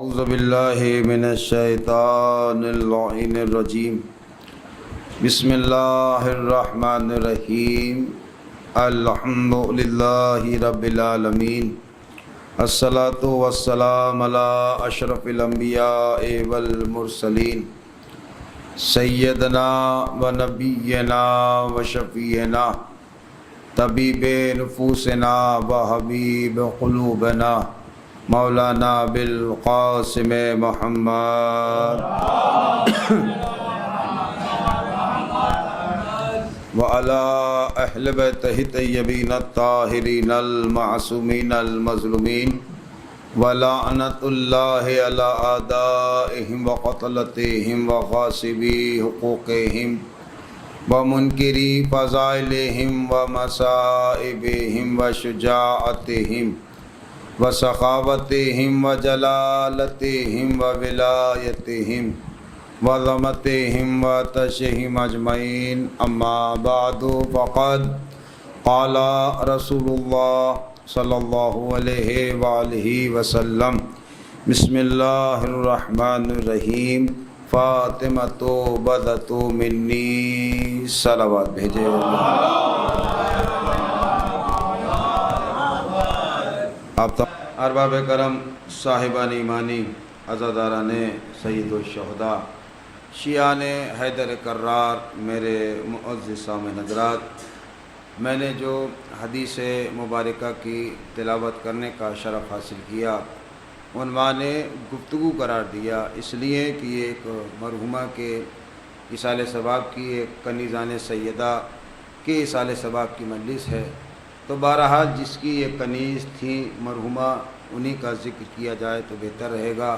اعوذ باللہ من الشیطان اللعین الرجیم بسم اللہ الرحمن الرحیم الحمد للہ رب العالمین الصلاۃ والسلام علی اشرف الانبیاء والمرسلین سیدنا و نبینا و شفیعنا طبیب نفوسنا و حبیب قلوبنا مولانا بالقاسم محمد وعلى اہل بیتہ الطیبین الطاہرین المعصومین المظلومین ولعنۃ اللہ علی اعدائہم وقتلتہم وغاصبی حقوقہم ومنکری فضائلہم ومصائبہم وشجاعتہم وسخاوتہم وجلالتہم وولایتہم وعظمتہم وعطشہم اجمعین اما بعد فقد قال رسول اللہ صلی اللہ علیہ وآلہ وسلم بسم اللہ الرحمن الرحیم فاطمۃ بدۃ منی صلوات بھیجے آپ ارباب کرم صاحبان ایمانی عزاداران سید الشہداء شیعان حیدر کرار میرے معزز سامعین حضرات، میں نے جو حدیث مبارکہ کی تلاوت کرنے کا شرف حاصل کیا عنوان گفتگو قرار دیا، اس لیے کہ یہ ایک مرحومہ کے اصال ثواب کی ایک کنیزان سیدہ کے اصال ثواب کی مجلس ہے، تو بہرحال جس کی یہ کنیز تھی مرحومہ انہی کا ذکر کیا جائے تو بہتر رہے گا،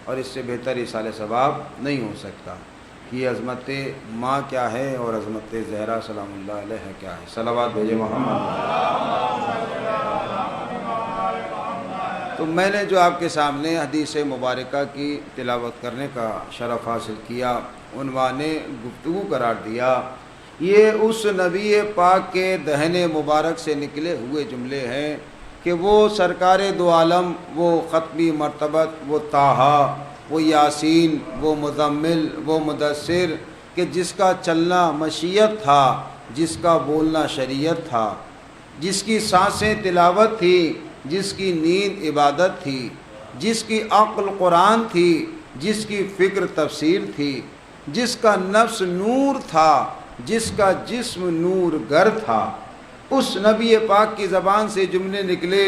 اور اس سے بہتر اصال ثواب نہیں ہو سکتا کہ عظمت ماں کیا ہے اور عظمت زہرا سلام اللہ علیہ کیا ہے۔ صلوات بھیجے محمد۔ تو میں نے جو آپ کے سامنے حدیث مبارکہ کی تلاوت کرنے کا شرف حاصل کیا، عنوان گفتگو قرار دیا، یہ اس نبی پاک کے دہن مبارک سے نکلے ہوئے جملے ہیں کہ وہ سرکار دو عالم، وہ ختمی مرتبت، وہ طٰہٰ، وہ یاسین، وہ مزمل، وہ مدثر، کہ جس کا چلنا مشیت تھا، جس کا بولنا شریعت تھا، جس کی سانسیں تلاوت تھی، جس کی نیند عبادت تھی، جس کی عقل قرآن تھی، جس کی فکر تفسیر تھی، جس کا نفس نور تھا، جس کا جسم نور گر تھا، اس نبی پاک کی زبان سے جملے نکلے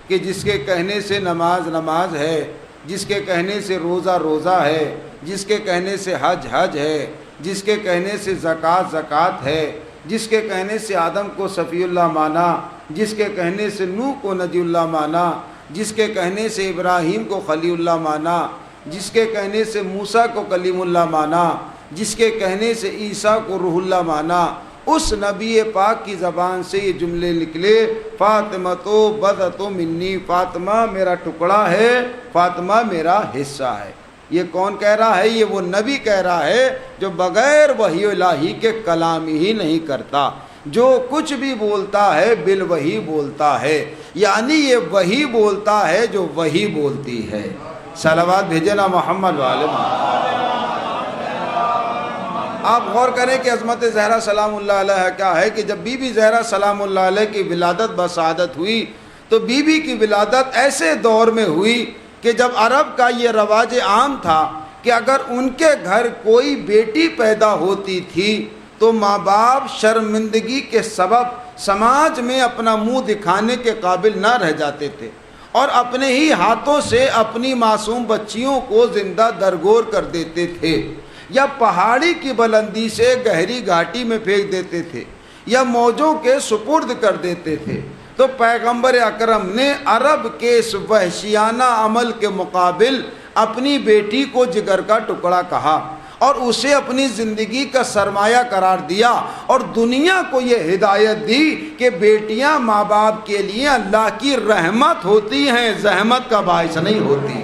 کہ جس کے کہنے سے نماز نماز ہے، جس کے کہنے سے روزہ روزہ ہے، جس کے کہنے سے حج حج ہے، جس کے کہنے سے زکوٰۃ زکوٰۃ ہے، جس کے کہنے سے آدم کو صفی اللہ مانا، جس کے کہنے سے نوح کو نجی اللہ مانا، جس کے کہنے سے ابراہیم کو خلیل اللہ مانا، جس کے کہنے سے موسیٰ کو کلیم اللہ مانا، جس کے کہنے سے عیسیٰ کو روح اللہ مانا، اس نبی پاک کی زبان سے یہ جملے نکلے، فاطمۃ بدۃ منی، فاطمہ میرا ٹکڑا ہے، فاطمہ میرا حصہ ہے۔ یہ کون کہہ رہا ہے؟ یہ وہ نبی کہہ رہا ہے جو بغیر وحی الہی کے کلام ہی نہیں کرتا، جو کچھ بھی بولتا ہے بالوحی بولتا ہے، یعنی یہ وحی بولتا ہے جو وحی بولتی ہے۔ صلوات بھیجے نا محمد والے محمد۔ آپ غور کریں کہ عظمت زہرا سلام اللہ علیہ کیا ہے کہ جب بی بی زہرا سلام اللہ علیہ کی ولادت بسعادت ہوئی تو بی بی کی ولادت ایسے دور میں ہوئی کہ جب عرب کا یہ رواج عام تھا کہ اگر ان کے گھر کوئی بیٹی پیدا ہوتی تھی تو ماں باپ شرمندگی کے سبب سماج میں اپنا منہ دکھانے کے قابل نہ رہ جاتے تھے، اور اپنے ہی ہاتھوں سے اپنی معصوم بچیوں کو زندہ درگور کر دیتے تھے، یا پہاڑی کی بلندی سے گہری گھاٹی میں پھینک دیتے تھے، یا موجوں کے سپرد کر دیتے تھے۔ تو پیغمبر اکرم نے عرب کے اس وحشیانہ عمل کے مقابل اپنی بیٹی کو جگر کا ٹکڑا کہا اور اسے اپنی زندگی کا سرمایہ قرار دیا، اور دنیا کو یہ ہدایت دی کہ بیٹیاں ماں باپ کے لیے اللہ کی رحمت ہوتی ہیں، زحمت کا باعث نہیں ہوتی۔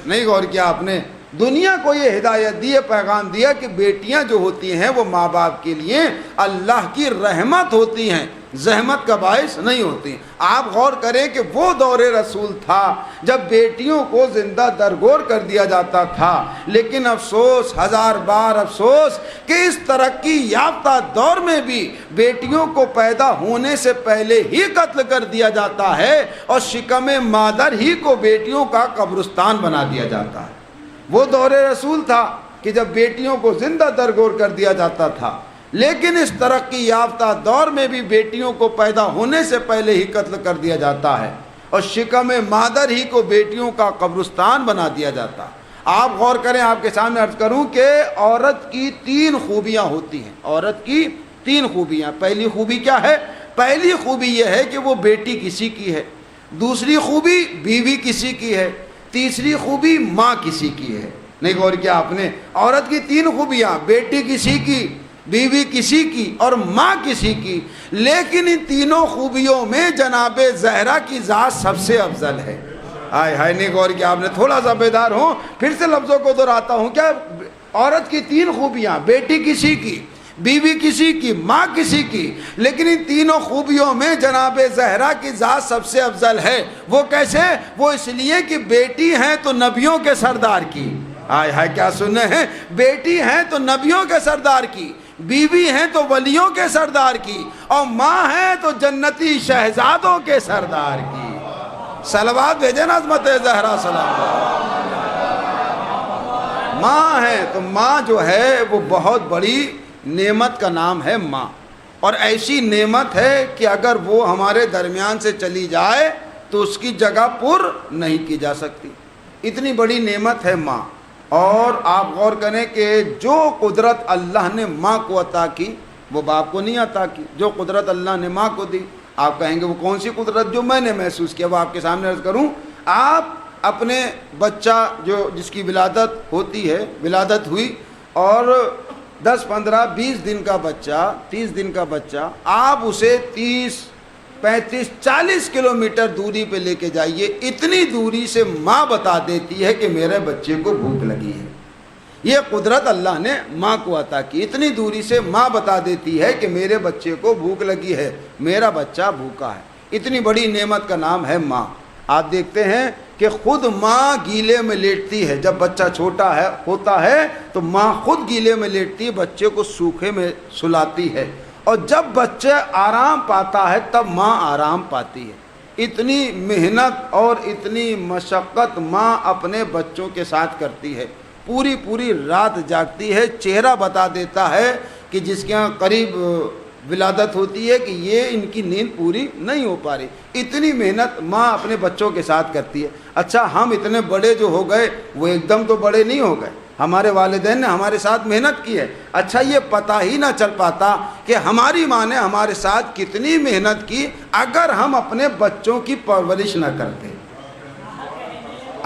نہیں غور کیا آپ نے؟ دنیا کو یہ ہدایت دی، پیغام دیا کہ بیٹیاں جو ہوتی ہیں وہ ماں باپ کے لیے اللہ کی رحمت ہوتی ہیں، زحمت کا باعث نہیں ہوتی۔ آپ غور کریں کہ وہ دور رسول تھا جب بیٹیوں کو زندہ درگور کر دیا جاتا تھا، لیکن افسوس، ہزار بار افسوس کہ اس ترقی یافتہ دور میں بھی بیٹیوں کو پیدا ہونے سے پہلے ہی قتل کر دیا جاتا ہے اور شکم مادر ہی کو بیٹیوں کا قبرستان بنا دیا جاتا ہے۔ وہ دور رسول تھا کہ جب بیٹیوں کو زندہ درگور کر دیا جاتا تھا، لیکن اس ترقی یافتہ دور میں بھی بیٹیوں کو پیدا ہونے سے پہلے ہی قتل کر دیا جاتا ہے اور شکم مادر ہی کو بیٹیوں کا قبرستان بنا دیا جاتا ہے۔ آپ غور کریں، آپ کے سامنے عرض کروں کہ عورت کی 3 خوبیاں ہوتی ہیں۔ عورت کی 3 خوبیاں۔ پہلی خوبی کیا ہے؟ پہلی خوبی یہ ہے کہ وہ بیٹی کسی کی ہے، دوسری خوبی بیوی کسی کی ہے، تیسری خوبی ماں کسی کی ہے۔ نہیں غور کیا آپ نے؟ عورت کی 3 خوبیاں، بیٹی کسی کی، بیوی کسی کی اور ماں کسی کی، لیکن ان تینوں خوبیوں میں جناب زہرا کی ذات سب سے افضل ہے۔ ہائے ہائے، نہیں غور کیا آپ نے؟ تھوڑا سا بیدار ہوں، پھر سے لفظوں کو دہراتا ہوں۔ کیا عورت کی 3 خوبیاں، بیٹی کسی کی، بیوی کسی کی، ماں کسی کی، لیکن ان تینوں خوبیوں میں جناب زہرا کی ذات سب سے افضل ہے۔ وہ کیسے؟ وہ اس لیے کہ بیٹی ہیں تو نبیوں کے سردار کی، ہائے ہائے کیا سننے ہیں، بیٹی ہیں تو نبیوں کے سردار کی، بیوی ہیں تو ولیوں کے سردار کی، اور ماں ہیں تو جنتی شہزادوں کے سردار کی۔ صلوات بھیجیں نا عظمت زہرا سلام۔ ماں ہے تو ماں جو ہے وہ بہت بڑی نعمت کا نام ہے ماں، اور ایسی نعمت ہے کہ اگر وہ ہمارے درمیان سے چلی جائے تو اس کی جگہ پر نہیں کی جا سکتی۔ اتنی بڑی نعمت ہے ماں۔ اور آپ غور کریں کہ جو قدرت اللہ نے ماں کو عطا کی وہ باپ کو نہیں عطا کی۔ جو قدرت اللہ نے ماں کو دی، آپ کہیں گے وہ کون سی قدرت؟ جو میں نے محسوس کیا وہ آپ کے سامنے عرض کروں۔ آپ اپنے بچہ جس کی ولادت ہوتی ہے، ولادت ہوئی، اور 10 15 20 دن کا بچہ، 30 دن کا بچہ، آپ اسے 30 35 40 کلومیٹر دوری پہ لے کے جائیے، اتنی دوری سے ماں بتا دیتی ہے کہ میرے بچے کو بھوک لگی ہے۔ یہ قدرت اللہ نے ماں کو عطا کی۔ اتنی دوری سے ماں بتا دیتی ہے کہ میرے بچے کو بھوک لگی ہے، میرا بچہ بھوکا ہے۔ اتنی بڑی نعمت کا نام ہے ماں۔ آپ دیکھتے ہیں کہ خود ماں گیلے میں لیٹتی ہے، جب بچہ چھوٹا ہوتا ہے تو ماں خود گیلے میں لیٹتی ہے، بچے کو سوکھے میں سلاتی ہے، اور جب بچہ آرام پاتا ہے تب ماں آرام پاتی ہے۔ اتنی محنت اور اتنی مشقت ماں اپنے بچوں کے ساتھ کرتی ہے، پوری رات جاگتی ہے۔ چہرہ بتا دیتا ہے کہ جس کے ہاں قریب ولادت ہوتی ہے کہ یہ ان کی نیند پوری نہیں ہو پا رہی۔ اتنی محنت ماں اپنے بچوں کے ساتھ کرتی ہے۔ اچھا، ہم اتنے بڑے جو ہو گئے وہ ایک دم تو بڑے نہیں ہو گئے، ہمارے والدین نے ہمارے ساتھ محنت کی ہے۔ اچھا، یہ پتہ ہی نہ چل پاتا کہ ہماری ماں نے ہمارے ساتھ کتنی محنت کی اگر ہم اپنے بچوں کی پرورش نہ کرتے،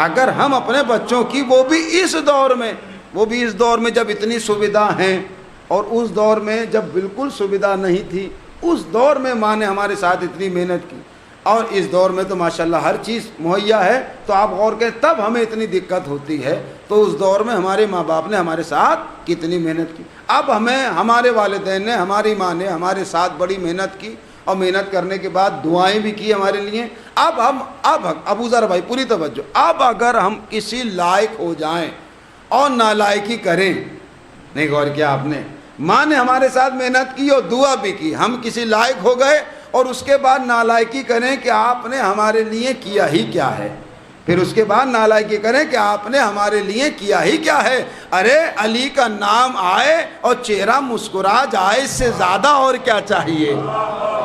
اگر ہم اپنے بچوں کی، وہ بھی اس دور میں جب اتنی سویدھا ہیں، اور اس دور میں جب بالکل سویدھا نہیں تھی، اس دور میں ماں نے ہمارے ساتھ اتنی محنت کی، اور اس دور میں تو ماشاءاللہ ہر چیز مہیا ہے۔ تو آپ غور کریں، تب ہمیں اتنی دقت ہوتی ہے، تو اس دور میں ہمارے ماں باپ نے ہمارے ساتھ کتنی محنت کی۔ اب ہمارے والدین نے، ہماری ماں نے ہمارے ساتھ بڑی محنت کی، اور محنت کرنے کے بعد دعائیں بھی کی ہمارے لیے۔ اب ابو ذر بھائی پوری توجہ، اب اگر ہم کسی لائق ہو جائیں اور نالائقی کریں، نہیں غور کیا آپ نے؟ ماں نے ہمارے ساتھ محنت کی اور دعا بھی کی، ہم کسی لائق ہو گئے اور اس کے بعد نالائقی کریں کہ آپ نے ہمارے لیے کیا ہی کیا ہے، پھر اس کے بعد نالائقی کریں کہ آپ نے ہمارے لیے کیا ہی کیا ہے۔ ارے علی کا نام آئے اور چہرہ مسکرا جائے، اس سے زیادہ اور کیا چاہیے؟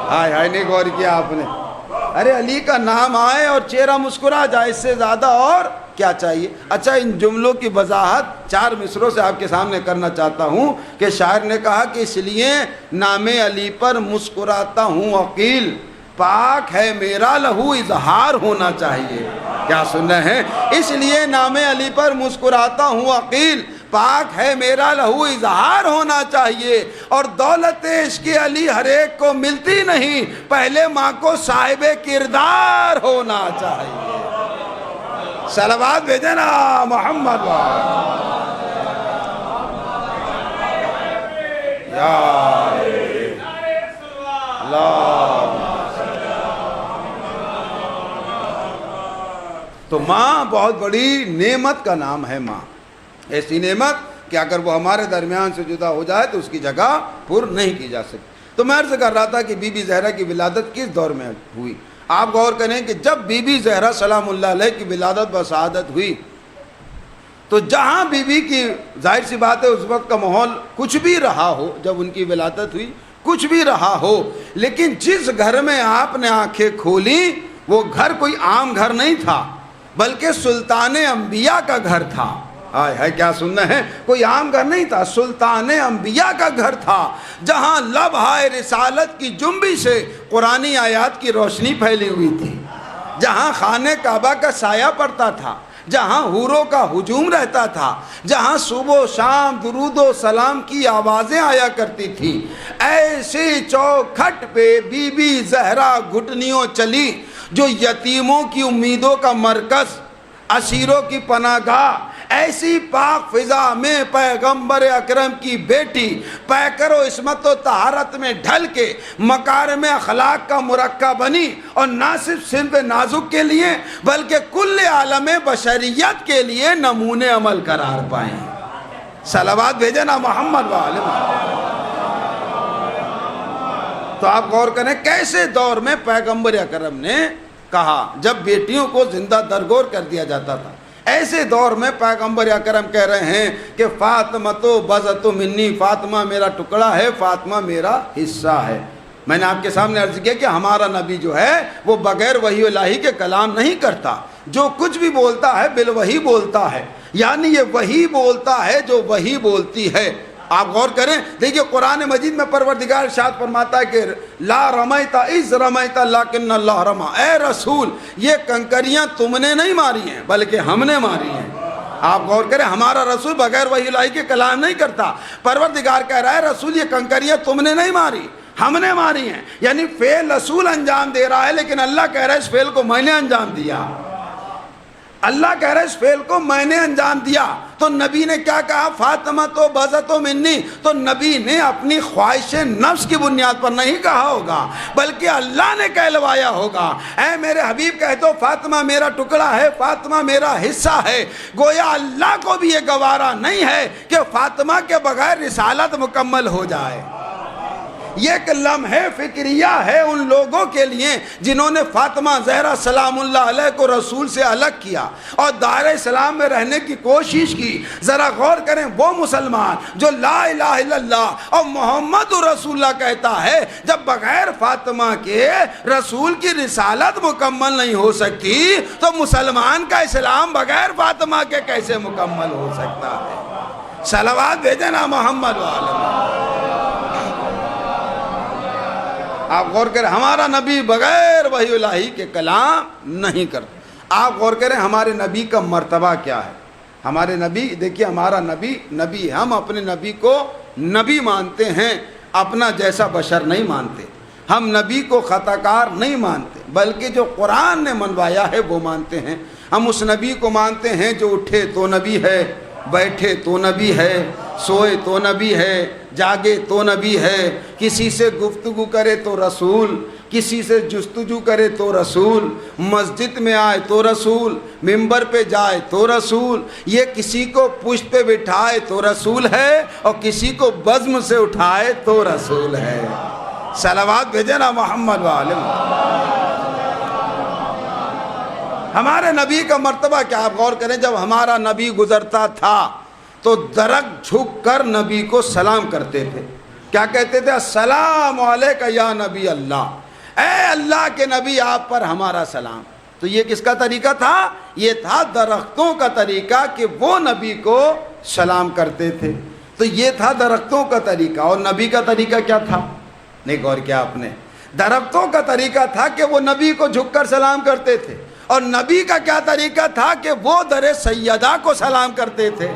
ہائے ہائے، نہیں غور کیا آپ نے؟ ارے علی کا نام آئے اور چہرہ مسکرا جائے، اس سے زیادہ اور کیا چاہیے؟ اچھا، ان جملوں کی وضاحت 4 مصروں سے آپ کے سامنے کرنا چاہتا ہوں کہ شاعر نے کہا کہ اس لیے نام علی پر مسکراتا ہوں عقیل، پاک ہے میرا لہو اظہار ہونا چاہیے۔ کیا سن رہے ہیں؟ اس لیے نام علی پر مسکراتا ہوں عقیل، پاک ہے میرا لہو اظہار ہونا چاہیے۔ اور دولت عشق علی ہر ایک کو ملتی نہیں، پہلے ماں کو صاحب کردار ہونا چاہیے۔ صلوات بھیجیں نا محمد تو ماں بہت بڑی نعمت کا نام ہے. ماں ایسی نعمت کہ اگر وہ ہمارے درمیان سے جدا ہو جائے تو اس کی جگہ پر نہیں کی جا سکتی. تو میں عرض کر رہا تھا کہ بی بی زہرا کی ولادت کس دور میں ہوئی. آپ غور کریں کہ جب بی بی زہرا سلام اللہ علیہ کی ولادت بسعادت ہوئی تو جہاں بی بی کی ظاہر سی بات ہے اس وقت کا ماحول کچھ بھی رہا ہو، جب ان کی ولادت ہوئی کچھ بھی رہا ہو، لیکن جس گھر میں آپ نے آنکھیں کھولی وہ گھر کوئی عام گھر نہیں تھا بلکہ سلطان انبیاء کا گھر تھا. ہے کیا سننا ہے، کوئی عام گھر نہیں تھا، سلطان انبیاء کا گھر تھا، جہاں لبہائے رسالت کی جنبش سے قرآنی آیات کی روشنی پھیلی ہوئی تھی، جہاں خانہ کعبہ کا سایہ پڑتا تھا، جہاں حوروں کا ہجوم رہتا تھا، جہاں صبح و شام درود و سلام کی آوازیں آیا کرتی تھی. ایسے چوکھٹ پہ بی بی زہرا گھٹنیوں چلی جو یتیموں کی امیدوں کا مرکز، اسیروں کی پناہ گاہ. ایسی پاک فضا میں پیغمبر اکرم کی بیٹی پیکر و عصمت و طہارت میں ڈھل کے مکارم اخلاق کا مرکب بنی، اور نہ صرف صنف نازک کے لیے بلکہ کل عالم بشریت کے لیے نمونے عمل قرار پائیں. صلوات بھیجے نا محمد وآل محمد. تو آپ غور کریں کیسے دور میں پیغمبر اکرم نے کہا جب بیٹیوں کو زندہ درگور کر دیا جاتا تھا. ایسے دور میں پیغمبر اکرم کہہ رہے ہیں کہ فاطمہ تو بزت منی، فاطمہ میرا ٹکڑا ہے، فاطمہ میرا حصہ ہے. میں نے آپ کے سامنے عرض کیا کہ ہمارا نبی جو ہے وہ بغیر وحی الہی کے کلام نہیں کرتا، جو کچھ بھی بولتا ہے بالوحی بولتا ہے، یعنی یہ وحی بولتا ہے جو وحی بولتی ہے. آپ غور کریں، دیکھیے قرآن مجید میں پروردگار ارشاد فرماتا ہے کہ لا رمیت اذ رمیت لیکن اللہ رما. اے رسول یہ کنکریاں تم نے نہیں ماری ہیں بلکہ ہم نے ماری ہیں. آپ غور کریں، ہمارا رسول بغیر وحی الہی کے کلام نہیں کرتا. پروردگار کہہ رہا ہے رسول یہ کنکریاں تم نے نہیں ماری، ہم نے ماری ہیں. یعنی فعل رسول انجام دے رہا ہے لیکن اللہ کہہ رہا ہے اس فعل کو میں نے انجام دیا. اللہ کہہ رہا ہے اس فعل کو میں نے انجام دیا. تو نبی نے کیا کہا، فاطمہ تو بزت منی. تو نبی نے اپنی خواہش نفس کی بنیاد پر نہیں کہا ہوگا بلکہ اللہ نے کہلوایا ہوگا. اے میرے حبیب کہہ دو فاطمہ میرا ٹکڑا ہے، فاطمہ میرا حصہ ہے. گویا اللہ کو بھی یہ گوارا نہیں ہے کہ فاطمہ کے بغیر رسالت مکمل ہو جائے. یہ ایک لمحہ فکریہ ہے ان لوگوں کے لیے جنہوں نے فاطمہ زہرا سلام اللہ علیہ کو رسول سے الگ کیا اور دائرہ اسلام میں رہنے کی کوشش کی. ذرا غور کریں، وہ مسلمان جو لا الہ الا اللہ اور محمد رسول اللہ کہتا ہے، جب بغیر فاطمہ کے رسول کی رسالت مکمل نہیں ہو سکتی تو مسلمان کا اسلام بغیر فاطمہ کے کیسے مکمل ہو سکتا ہے. صلوات بھیجے نا محمد وآلہ. آپ غور کریں، ہمارا نبی بغیر وحی الہی کے کلام نہیں کرتا. آپ غور کریں ہمارے نبی کا مرتبہ کیا ہے. ہمارے نبی، دیکھیے ہمارا نبی نبی، ہم اپنے نبی کو نبی مانتے ہیں، اپنا جیسا بشر نہیں مانتے. ہم نبی کو خطا کار نہیں مانتے بلکہ جو قرآن نے منوایا ہے وہ مانتے ہیں. ہم اس نبی کو مانتے ہیں جو اٹھے تو نبی ہے، بیٹھے تو نبی ہے، سوئے تو نبی ہے، جاگے تو نبی ہے، کسی سے گفتگو کرے تو رسول، کسی سے جستجو کرے تو رسول، مسجد میں آئے تو رسول، ممبر پہ جائے تو رسول، یہ کسی کو پشت پہ بٹھائے تو رسول ہے اور کسی کو بزم سے اٹھائے تو رسول ہے. صلوات بھیجے نا محمد وآلہ. ہمارے نبی کا مرتبہ کیا، آپ غور کریں، جب ہمارا نبی گزرتا تھا تو درک جھک کر نبی کو سلام کرتے تھے. کیا کہتے تھے؟ السلام علیکہ یا نبی اللہ. اے اللہ کے نبی آپ پر ہمارا سلام. تو یہ کس کا طریقہ تھا؟ یہ تھا درختوں کا طریقہ کہ وہ نبی کو سلام کرتے تھے. تو یہ تھا درختوں کا طریقہ. اور نبی کا طریقہ کیا تھا؟ نہیں غور کیا آپ نے؟ درختوں کا طریقہ تھا کہ وہ نبی کو جھک کر سلام کرتے تھے، اور نبی کا کیا طریقہ تھا کہ وہ در سیدہ کو سلام کرتے تھے.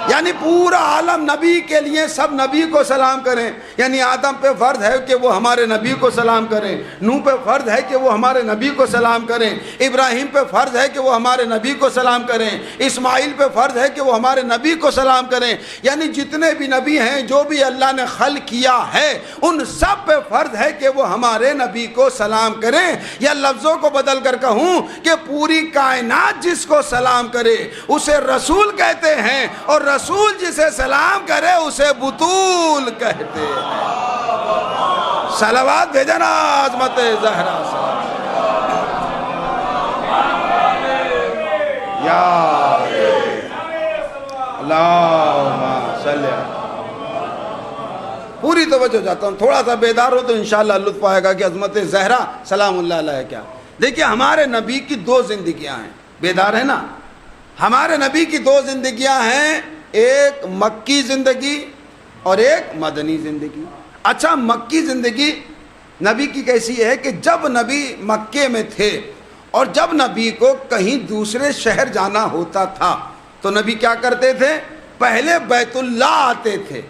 یعنی پورا عالم نبی کے لیے سب نبی کو سلام کریں. یعنی آدم پہ فرض ہے کہ وہ ہمارے نبی کو سلام کریں, نوح پہ فرض ہے کہ وہ ہمارے نبی کو سلام کریں, ابراہیم پہ فرض ہے کہ وہ ہمارے نبی کو سلام کریں, اسماعیل پہ فرض ہے کہ وہ ہمارے نبی کو سلام کریں. یعنی جتنے بھی نبی ہیں, جو بھی اللہ نے خلق کیا ہے, ان سب پہ فرض ہے کہ وہ ہمارے نبی کو سلام کریں. یا لفظوں کو بدل کر کہوں کہ پوری کائنات جس کو سلام کرے اسے رسول کہتے ہیں, اور رسول جسے سلام کرے اسے بطول کہتے ہیں. صلوات بھیجنا عظمت زہرا صلی یا اللہم صلی. پوری توجہ چاہتا ہوں, تھوڑا سا بیدار ہو تو انشاءاللہ لطف آئے گا کہ عظمت زہرا سلام اللہ علیہ کیا. دیکھیے ہمارے نبی کی دو زندگیاں ہیں, بیدار ہے نا. ہمارے نبی کی دو زندگیاں ہیں, ایک مکی زندگی اور ایک مدنی زندگی. اچھا, مکی زندگی نبی کی کیسی ہے کہ جب نبی مکے میں تھے اور جب نبی کو کہیں دوسرے شہر جانا ہوتا تھا تو نبی کیا کرتے تھے؟ پہلے بیت اللہ آتے تھے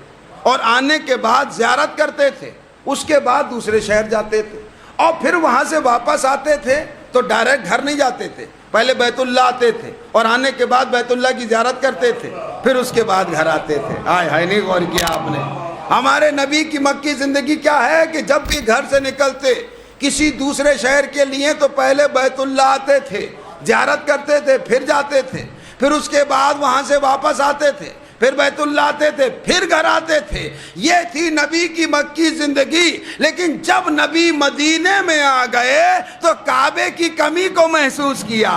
اور آنے کے بعد زیارت کرتے تھے, اس کے بعد دوسرے شہر جاتے تھے, اور پھر وہاں سے واپس آتے تھے تو ڈائریکٹ گھر نہیں جاتے تھے, پہلے بیت اللہ آتے تھے اور آنے کے بعد بیت اللہ کی زیارت کرتے تھے, پھر اس کے بعد گھر آتے تھے. ہائے ہائے, نہیں غور کیا آپ نے؟ ہمارے نبی کی مکی زندگی کیا ہے کہ جب بھی گھر سے نکلتے کسی دوسرے شہر کے لیے تو پہلے بیت اللہ آتے تھے, زیارت کرتے تھے, پھر جاتے تھے, پھر اس کے بعد وہاں سے واپس آتے تھے, پھر بیت اللہ آتے تھے, پھر گھر آتے تھے. یہ تھی نبی کی مکی زندگی. لیکن جب نبی مدینے میں آ گئے تو کعبے کی کمی کو محسوس کیا.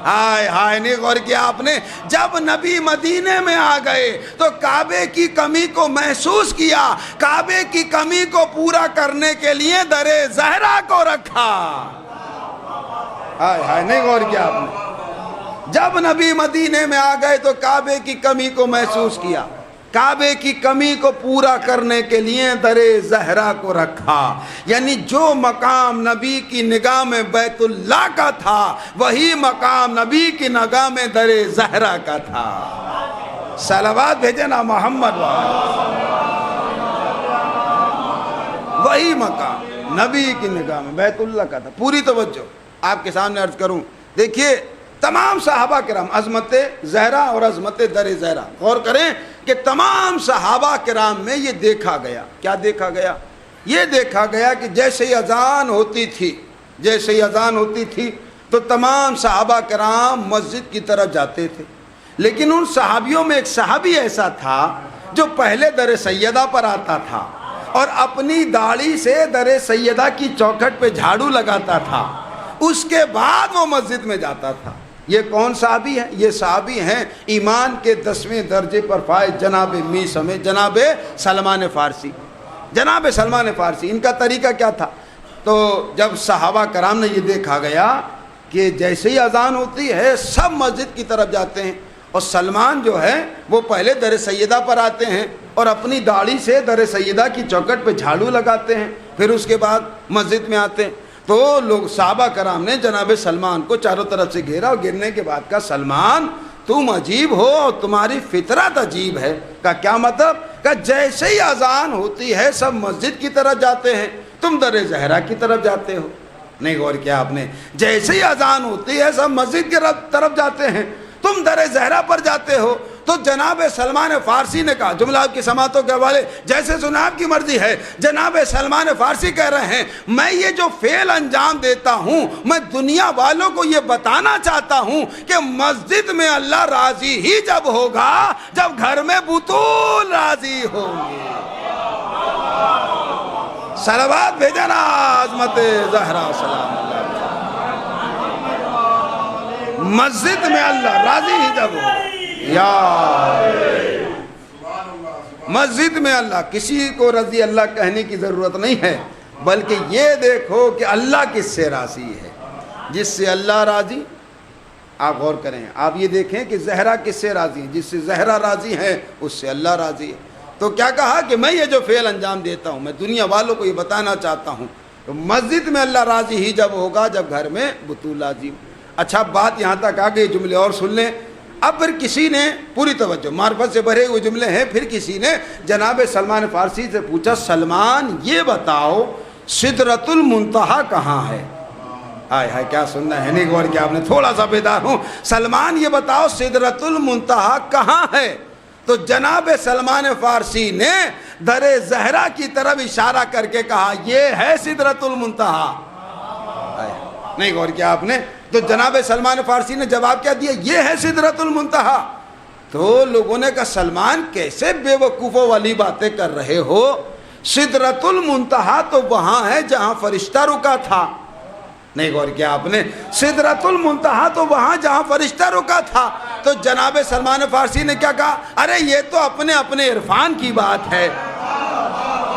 ہائے ہائے, نہیں غور کیا آپ نے؟ جب نبی مدینے میں آ گئے تو کعبے کی کمی کو محسوس کیا. کعبے کی کمی کو پورا کرنے کے لیے در زہرا کو رکھا. ہائے ہائے, نہیں غور کیا آپ نے؟ جب نبی مدینے میں آ گئے تو کعبے کی کمی کو محسوس کیا, کعبے کی کمی کو پورا کرنے کے لیے در زہرا کو رکھا. یعنی جو مقام نبی کی نگاہ میں بیت اللہ کا تھا وہی مقام نبی کی نگاہ میں در زہرا کا تھا. صلوات بھیجنا محمد وہی مقام نبی کی نگاہ میں بیت اللہ کا تھا. پوری توجہ آپ کے سامنے عرض کروں. دیکھیے تمام صحابہ کرام, عظمت زہرا اور عظمت در زہرا, غور کریں کہ تمام صحابہ کرام میں یہ دیکھا گیا. کیا دیکھا گیا؟ یہ دیکھا گیا کہ جیسے ہی اذان ہوتی تھی تو تمام صحابہ کرام مسجد کی طرف جاتے تھے. لیکن ان صحابیوں میں ایک صحابی ایسا تھا جو پہلے در سیدہ پر آتا تھا اور اپنی داڑھی سے در سیدہ کی چوکھٹ پہ جھاڑو لگاتا تھا, اس کے بعد وہ مسجد میں جاتا تھا. یہ کون صحابی ہیں؟ یہ صحابی ہیں ایمان کے 10ویں درجے پر فائز جناب میثم جناب سلمان فارسی. جناب سلمان فارسی ان کا طریقہ کیا تھا؟ تو جب صحابہ کرام نے یہ دیکھا گیا کہ جیسے ہی اذان ہوتی ہے سب مسجد کی طرف جاتے ہیں, اور سلمان جو ہے وہ پہلے در سیدہ پر آتے ہیں اور اپنی داڑھی سے در سیدہ کی چوکھٹ پہ جھاڑو لگاتے ہیں, پھر اس کے بعد مسجد میں آتے ہیں. تو لوگ صحابہ کرام نے جناب سلمان کو چاروں طرف سے گھیرا اور گرنے کے بعد کہا, سلمان تم عجیب ہو اور تمہاری فطرت عجیب ہے. کہا کیا مطلب؟ کہا جیسے ہی اذان ہوتی ہے سب مسجد کی طرف جاتے ہیں, تم در زہرا کی طرف جاتے ہو. نہیں غور کیا آپ نے؟ جیسے ہی اذان ہوتی ہے سب مسجد کی طرف جاتے ہیں, تم در زہرا پر جاتے ہو. تو جناب سلمان فارسی نے کہا, جملہ آپ کی سماعتوں کے حوالے, جیسے سنا آپ کی مرضی ہے. جناب سلمان فارسی کہہ رہے ہیں میں یہ جو فعل انجام دیتا ہوں میں دنیا والوں کو یہ بتانا چاہتا ہوں کہ مسجد میں اللہ راضی ہی جب ہوگا جب گھر میں بطول راضی ہوں گے. صلوات بھیجنا عظمت زہرا سلام اللہ. مسجد میں اللہ راضی ہی جب ہوگا, یا مسجد میں اللہ, کسی کو رضی اللہ کہنے کی ضرورت نہیں ہے, بلکہ یہ دیکھو کہ اللہ کس سے راضی ہے. جس سے اللہ راضی, آپ غور کریں, آپ یہ دیکھیں کہ زہرا کس سے راضی ہے, جس سے زہرا راضی ہے اس سے اللہ راضی ہے. تو کیا کہا کہ میں یہ جو فعل انجام دیتا ہوں میں دنیا والوں کو یہ بتانا چاہتا ہوں تو مسجد میں اللہ راضی ہی جب ہوگا جب گھر میں بطول راضی ہو. اچھا بات یہاں تک آ گئی, جملے اور سن لیں. اب پھر کسی نے پوری توجہ، معرفت سے بھرے ہوئے جملے ہیں، پھر کسی نے جناب سلمان فارسی سے پوچھا سلمان یہ بتاؤ سدرۃ المنتہا کہاں ہے؟ ہائے ہائے کیا سننا ہے، نہیں غور کیا آپ نے، تھوڑا سا بیدار ہوں، سلمان یہ بتاؤ سدرۃ المنتہا کہاں ہے؟ تو جناب سلمان فارسی نے در زہرا کی طرف اشارہ کر کے کہا یہ ہے سدرۃ المنتہا۔ نہیں غور کیا آپ نے، تو جناب سلمان فارسی نے جواب کیا دیا، یہ ہے سدرۃ المنتہا۔ تو لوگوں نے کہا سلمان کیسے بے وقوفوں والی باتیں کر رہے ہو، سدرۃ المنتہا تو وہاں ہے جہاں فرشتہ رکا تھا۔ نہیں غور کیا آپ نے، سدرۃ المنتہا تو وہاں جہاں فرشتہ رکا تھا۔ تو جناب سلمان فارسی نے کیا کہا، ارے یہ تو اپنے اپنے عرفان کی بات ہے،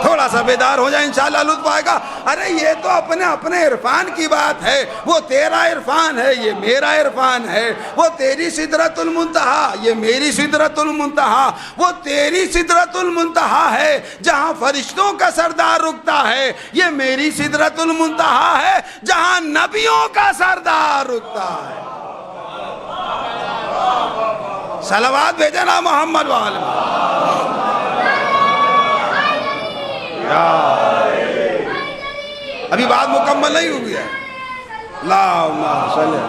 تھوڑا سا بیدار ہو جائے انشاءاللہ لطف آئے گا، ارے یہ تو اپنے اپنے عرفان کی بات ہے، وہ تیرا عرفان ہے یہ میرا عرفان ہے، وہ تیری سدرۃ المنتہا یہ میری سدرۃ المنتہا، وہ تیری سدرۃ المنتہا ہے جہاں فرشتوں کا سردار رکتا ہے، یہ میری سدرۃ المنتہا ہے جہاں نبیوں کا سردار رکتا ہے۔ صلوات بھیجنا محمد وآلہ ابھی بات مکمل نہیں ہوئی ہے، اللہم صلی۔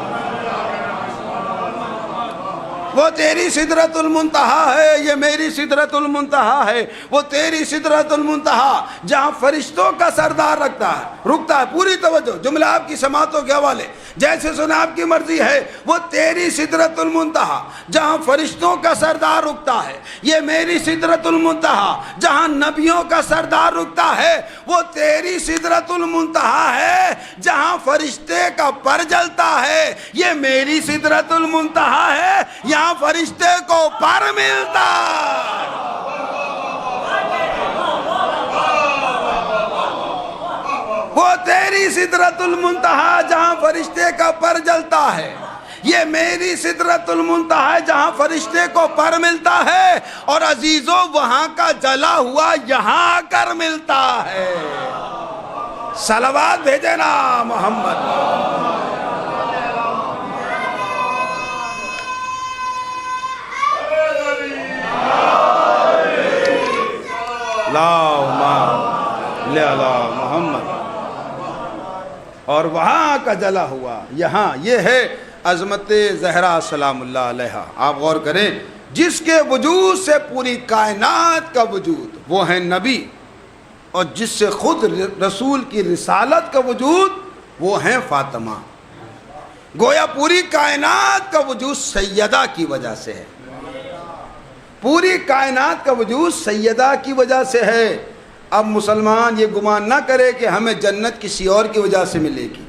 وہ تیری سدرۃ المنتہا ہے یہ میری سدرۃ المنتہا ہے، وہ تیری سدرۃ المنتہا جہاں فرشتوں کا سردار رکتا ہے۔ پوری توجہ، جملہ آپ کی سماعتوں کے حوالے، جیسے سنا آپ کی مرضی ہے، وہ تیری سدرۃ المنتہا جہاں فرشتوں کا سردار رکتا ہے، یہ میری سدرۃ المنتہا جہاں نبیوں کا سردار رکتا ہے، وہ تیری سدرۃ المنتہا ہے جہاں فرشتے کا پر جلتا ہے، یہ میری سدرۃ المنتہا ہے یہاں فرشتے کو پر ملتا۔ وہ تیری سدرۃ المنتہا جہاں فرشتے کا پر جلتا ہے، یہ میری سدرۃ المنتہا جہاں فرشتے کو پر ملتا ہے، اور عزیزو وہاں کا جلا ہوا یہاں آ کر ملتا ہے۔ صلوات بھیجے نا محمد۔ اللہم صلی علی محمد۔ اور وہاں کا جلا ہوا یہاں، یہ ہے عظمت زہرا سلام اللہ علیہا۔ آپ غور کریں، جس کے وجود سے پوری کائنات کا وجود، وہ ہے نبی، اور جس سے خود رسول کی رسالت کا وجود، وہ ہیں فاطمہ۔ گویا پوری کائنات کا وجود سیدہ کی وجہ سے ہے، پوری کائنات کا وجود سیدہ کی وجہ سے ہے۔ اب مسلمان یہ گمان نہ کرے کہ ہمیں جنت کسی اور کی وجہ سے ملے گی،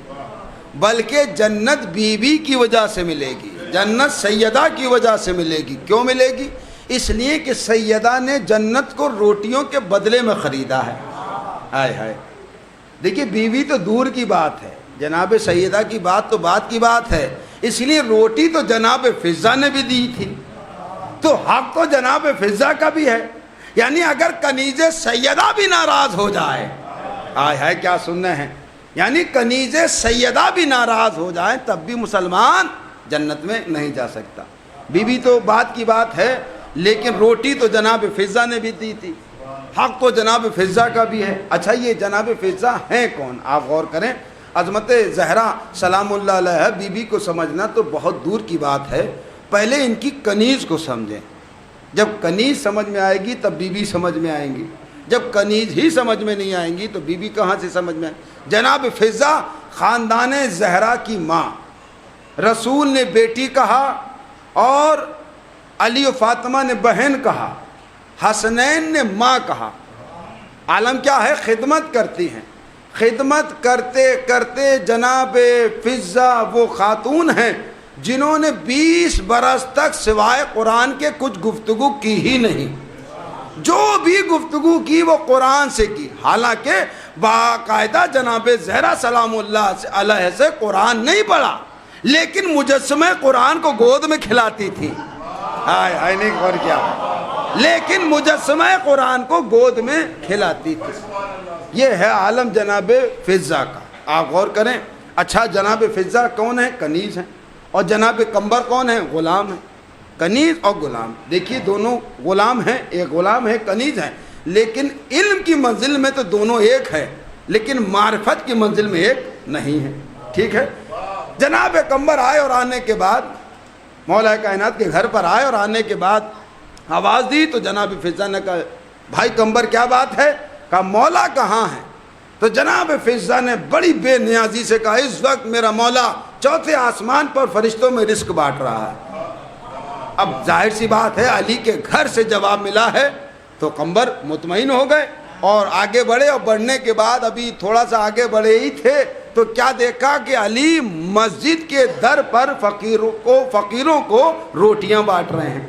بلکہ جنت بی بی کی وجہ سے ملے گی، جنت سیدہ کی وجہ سے ملے گی۔ کیوں ملے گی؟ اس لیے کہ سیدہ نے جنت کو روٹیوں کے بدلے میں خریدا ہے۔ ہائے ہائے، دیکھیے بیوی تو دور کی بات ہے، جناب سیدہ کی بات تو بات کی بات ہے، اس لیے روٹی تو جناب فضہ نے بھی دی تھی، تو حق تو جناب فضہ کا بھی ہے۔ یعنی اگر کنیز سیدہ بھی ناراض ہو جائے، ہائے ہائے کیا سننے ہیں، یعنی کنیز سیدہ بھی ناراض ہو جائے تب بھی مسلمان جنت میں نہیں جا سکتا۔ بی بی تو بات کی بات ہے، لیکن روٹی تو جناب فضہ نے بھی دی تھی، حق تو جناب فضہ کا بھی ہے۔ اچھا یہ جناب فضہ ہیں کون؟ آپ غور کریں، عظمت زہرا سلام اللہ علیہ بی بی کو سمجھنا تو بہت دور کی بات ہے، پہلے ان کی کنیز کو سمجھیں۔ جب کنیز سمجھ میں آئے گی تب بی بی سمجھ میں آئیں گی، جب کنیز ہی سمجھ میں نہیں آئیں گی تو بی بی کہاں سے سمجھ میں آئیں گی؟ جناب فضہ خاندان زہرا کی ماں، رسول نے بیٹی کہا اور علی و فاطمہ نے بہن کہا، حسنین نے ماں کہا۔ عالم کیا ہے؟ خدمت کرتی ہیں، خدمت کرتے کرتے جناب فضہ وہ خاتون ہیں جنہوں نے 20 برس تک سوائے قرآن کے کچھ گفتگو کی ہی نہیں، جو بھی گفتگو کی وہ قرآن سے کی، حالانکہ باقاعدہ جناب زہرا سلام اللہ علیہ سے قرآن نہیں پڑھا، لیکن مجسمہ قرآن کو گود میں کھلاتی تھی۔ ہائے ہائے نہیں غور کیا، لیکن مجسمہ قرآن کو گود میں کھلاتی تھی۔ یہ ہے عالم جناب فضہ کا، آپ غور کریں۔ اچھا جناب فضہ کون ہے؟ کنیز ہیں، اور جناب قمبر کون ہیں؟ غلام ہیں۔ کنیز اور غلام، دیکھیے دونوں غلام ہیں، ایک غلام ہے کنیز ہے، لیکن علم کی منزل میں تو دونوں ایک ہے، لیکن معرفت کی منزل میں ایک نہیں ہے، ٹھیک ہے۔ جناب قمبر آئے اور آنے کے بعد مولا کائنات کے گھر پر آئے اور آنے کے بعد آواز دی تو جناب فضہ نے کہا بھائی قمبر کیا بات ہے؟ کہا مولا کہاں ہے؟ تو جناب فضہ نے بڑی بے نیازی سے کہا اس وقت میرا مولا چوتھے آسمان پر فرشتوں میں رزق بانٹ رہا ہے۔ اب ظاہر سی بات ہے علی کے گھر سے جواب ملا ہے تو قمبر مطمئن ہو گئے اور آگے بڑھے، اور بڑھنے کے بعد ابھی تھوڑا سا آگے بڑھے ہی تھے تو کیا دیکھا کہ علی مسجد کے در پر فقیروں کو روٹیاں بانٹ رہے ہیں۔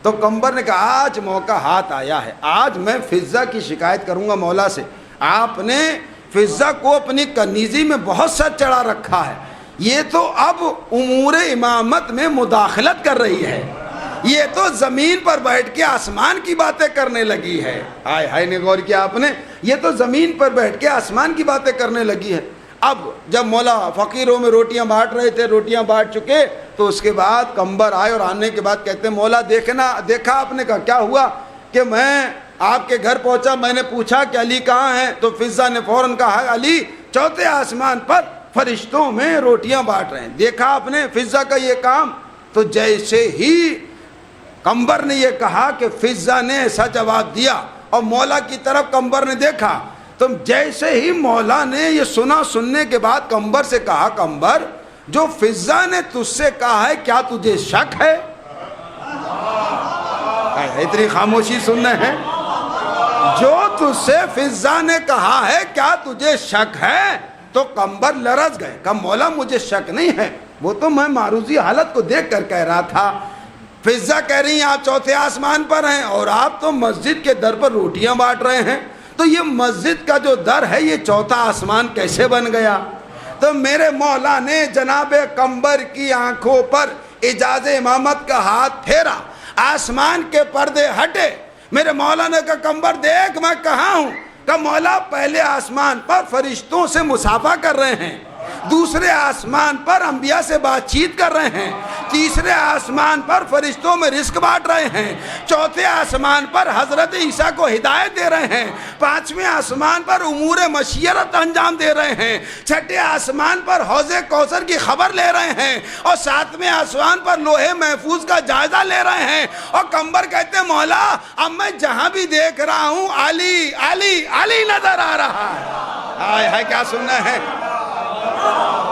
تو قمبر نے کہا آج موقع ہاتھ آیا ہے، آج میں فضہ کی شکایت کروں گا مولا سے، آپ نے فضہ کو اپنی کنیزی میں بہت سر چڑھا رکھا ہے، یہ تو اب امور امامت میں مداخلت کر رہی ہے، یہ تو زمین پر بیٹھ کے آسمان کی باتیں کرنے لگی ہے۔ ہائے ہائے نے غور کیا آپ نے، یہ تو زمین پر بیٹھ کے آسمان کی باتیں کرنے لگی ہے۔ اب جب مولا فقیروں میں روٹیاں بانٹ رہے تھے، روٹیاں بانٹ چکے تو اس کے بعد قمبر آئے اور آنے کے بعد کہتے ہیں مولا دیکھا آپ نے؟ کہا کیا ہوا؟ کہ میں آپ کے گھر پہنچا، میں نے پوچھا کہ علی کہاں ہیں؟ تو فضہ نے فوراً کہا علی چوتھے آسمان پر فرشتوں میں روٹیاں بانٹ رہے ہیں۔ دیکھا آپ نے فضہ کا یہ کام؟ تو جیسے ہی قمبر نے یہ کہا کہ فضہ نے ایسا جواب دیا اور مولا کی طرف قمبر نے دیکھا تو جیسے ہی مولا نے یہ سنا، سننے کے بعد قمبر سے کہا قمبر جو فضہ نے تجھ سے کہا ہے کیا تجھے شک ہے؟ اتنی خاموشی سننے ہیں، جو تجھ سے فضہ نے کہا ہے کیا تجھے شک ہے؟ تو قمبر لرز گئے، کہا مولا مجھے شک نہیں ہے، وہ تو میں معروضی حالت کو دیکھ کر کہہ رہا تھا۔ فضہ کہہ رہی ہیں آپ چوتھے آسمان پر ہیں اور آپ تو مسجد کے در پر روٹیاں بانٹ رہے ہیں، تو یہ مسجد کا جو در ہے یہ چوتھا آسمان کیسے بن گیا؟ تو میرے مولا نے جناب قمبر کی آنکھوں پر اجاز امامت کا ہاتھ پھیرا، آسمان کے پردے ہٹے، میرے مولا نے کہا قمبر دیکھ میں کہاں ہوں؟ کہ مولا پہلے آسمان پر فرشتوں سے مصافحہ کر رہے ہیں، دوسرے آسمان پر انبیاء سے بات چیت کر رہے ہیں، تیسرے آسمان پر فرشتوں میں رزق بانٹ رہے ہیں، چوتھے آسمان پر حضرت عیسیٰ کو ہدایت دے رہے ہیں، پانچویں آسمان پر امور مشیرت انجام دے رہے ہیں، چھٹے آسمان پر حوض کوثر کی خبر لے رہے ہیں، اور ساتویں آسمان پر لوح محفوظ کا جائزہ لے رہے ہیں۔ اور قمبر کہتے ہیں مولا اب میں جہاں بھی دیکھ رہا ہوں علی علی علی نظر آ رہا ہے۔ ہائے ہائے کیا سننا ہے؟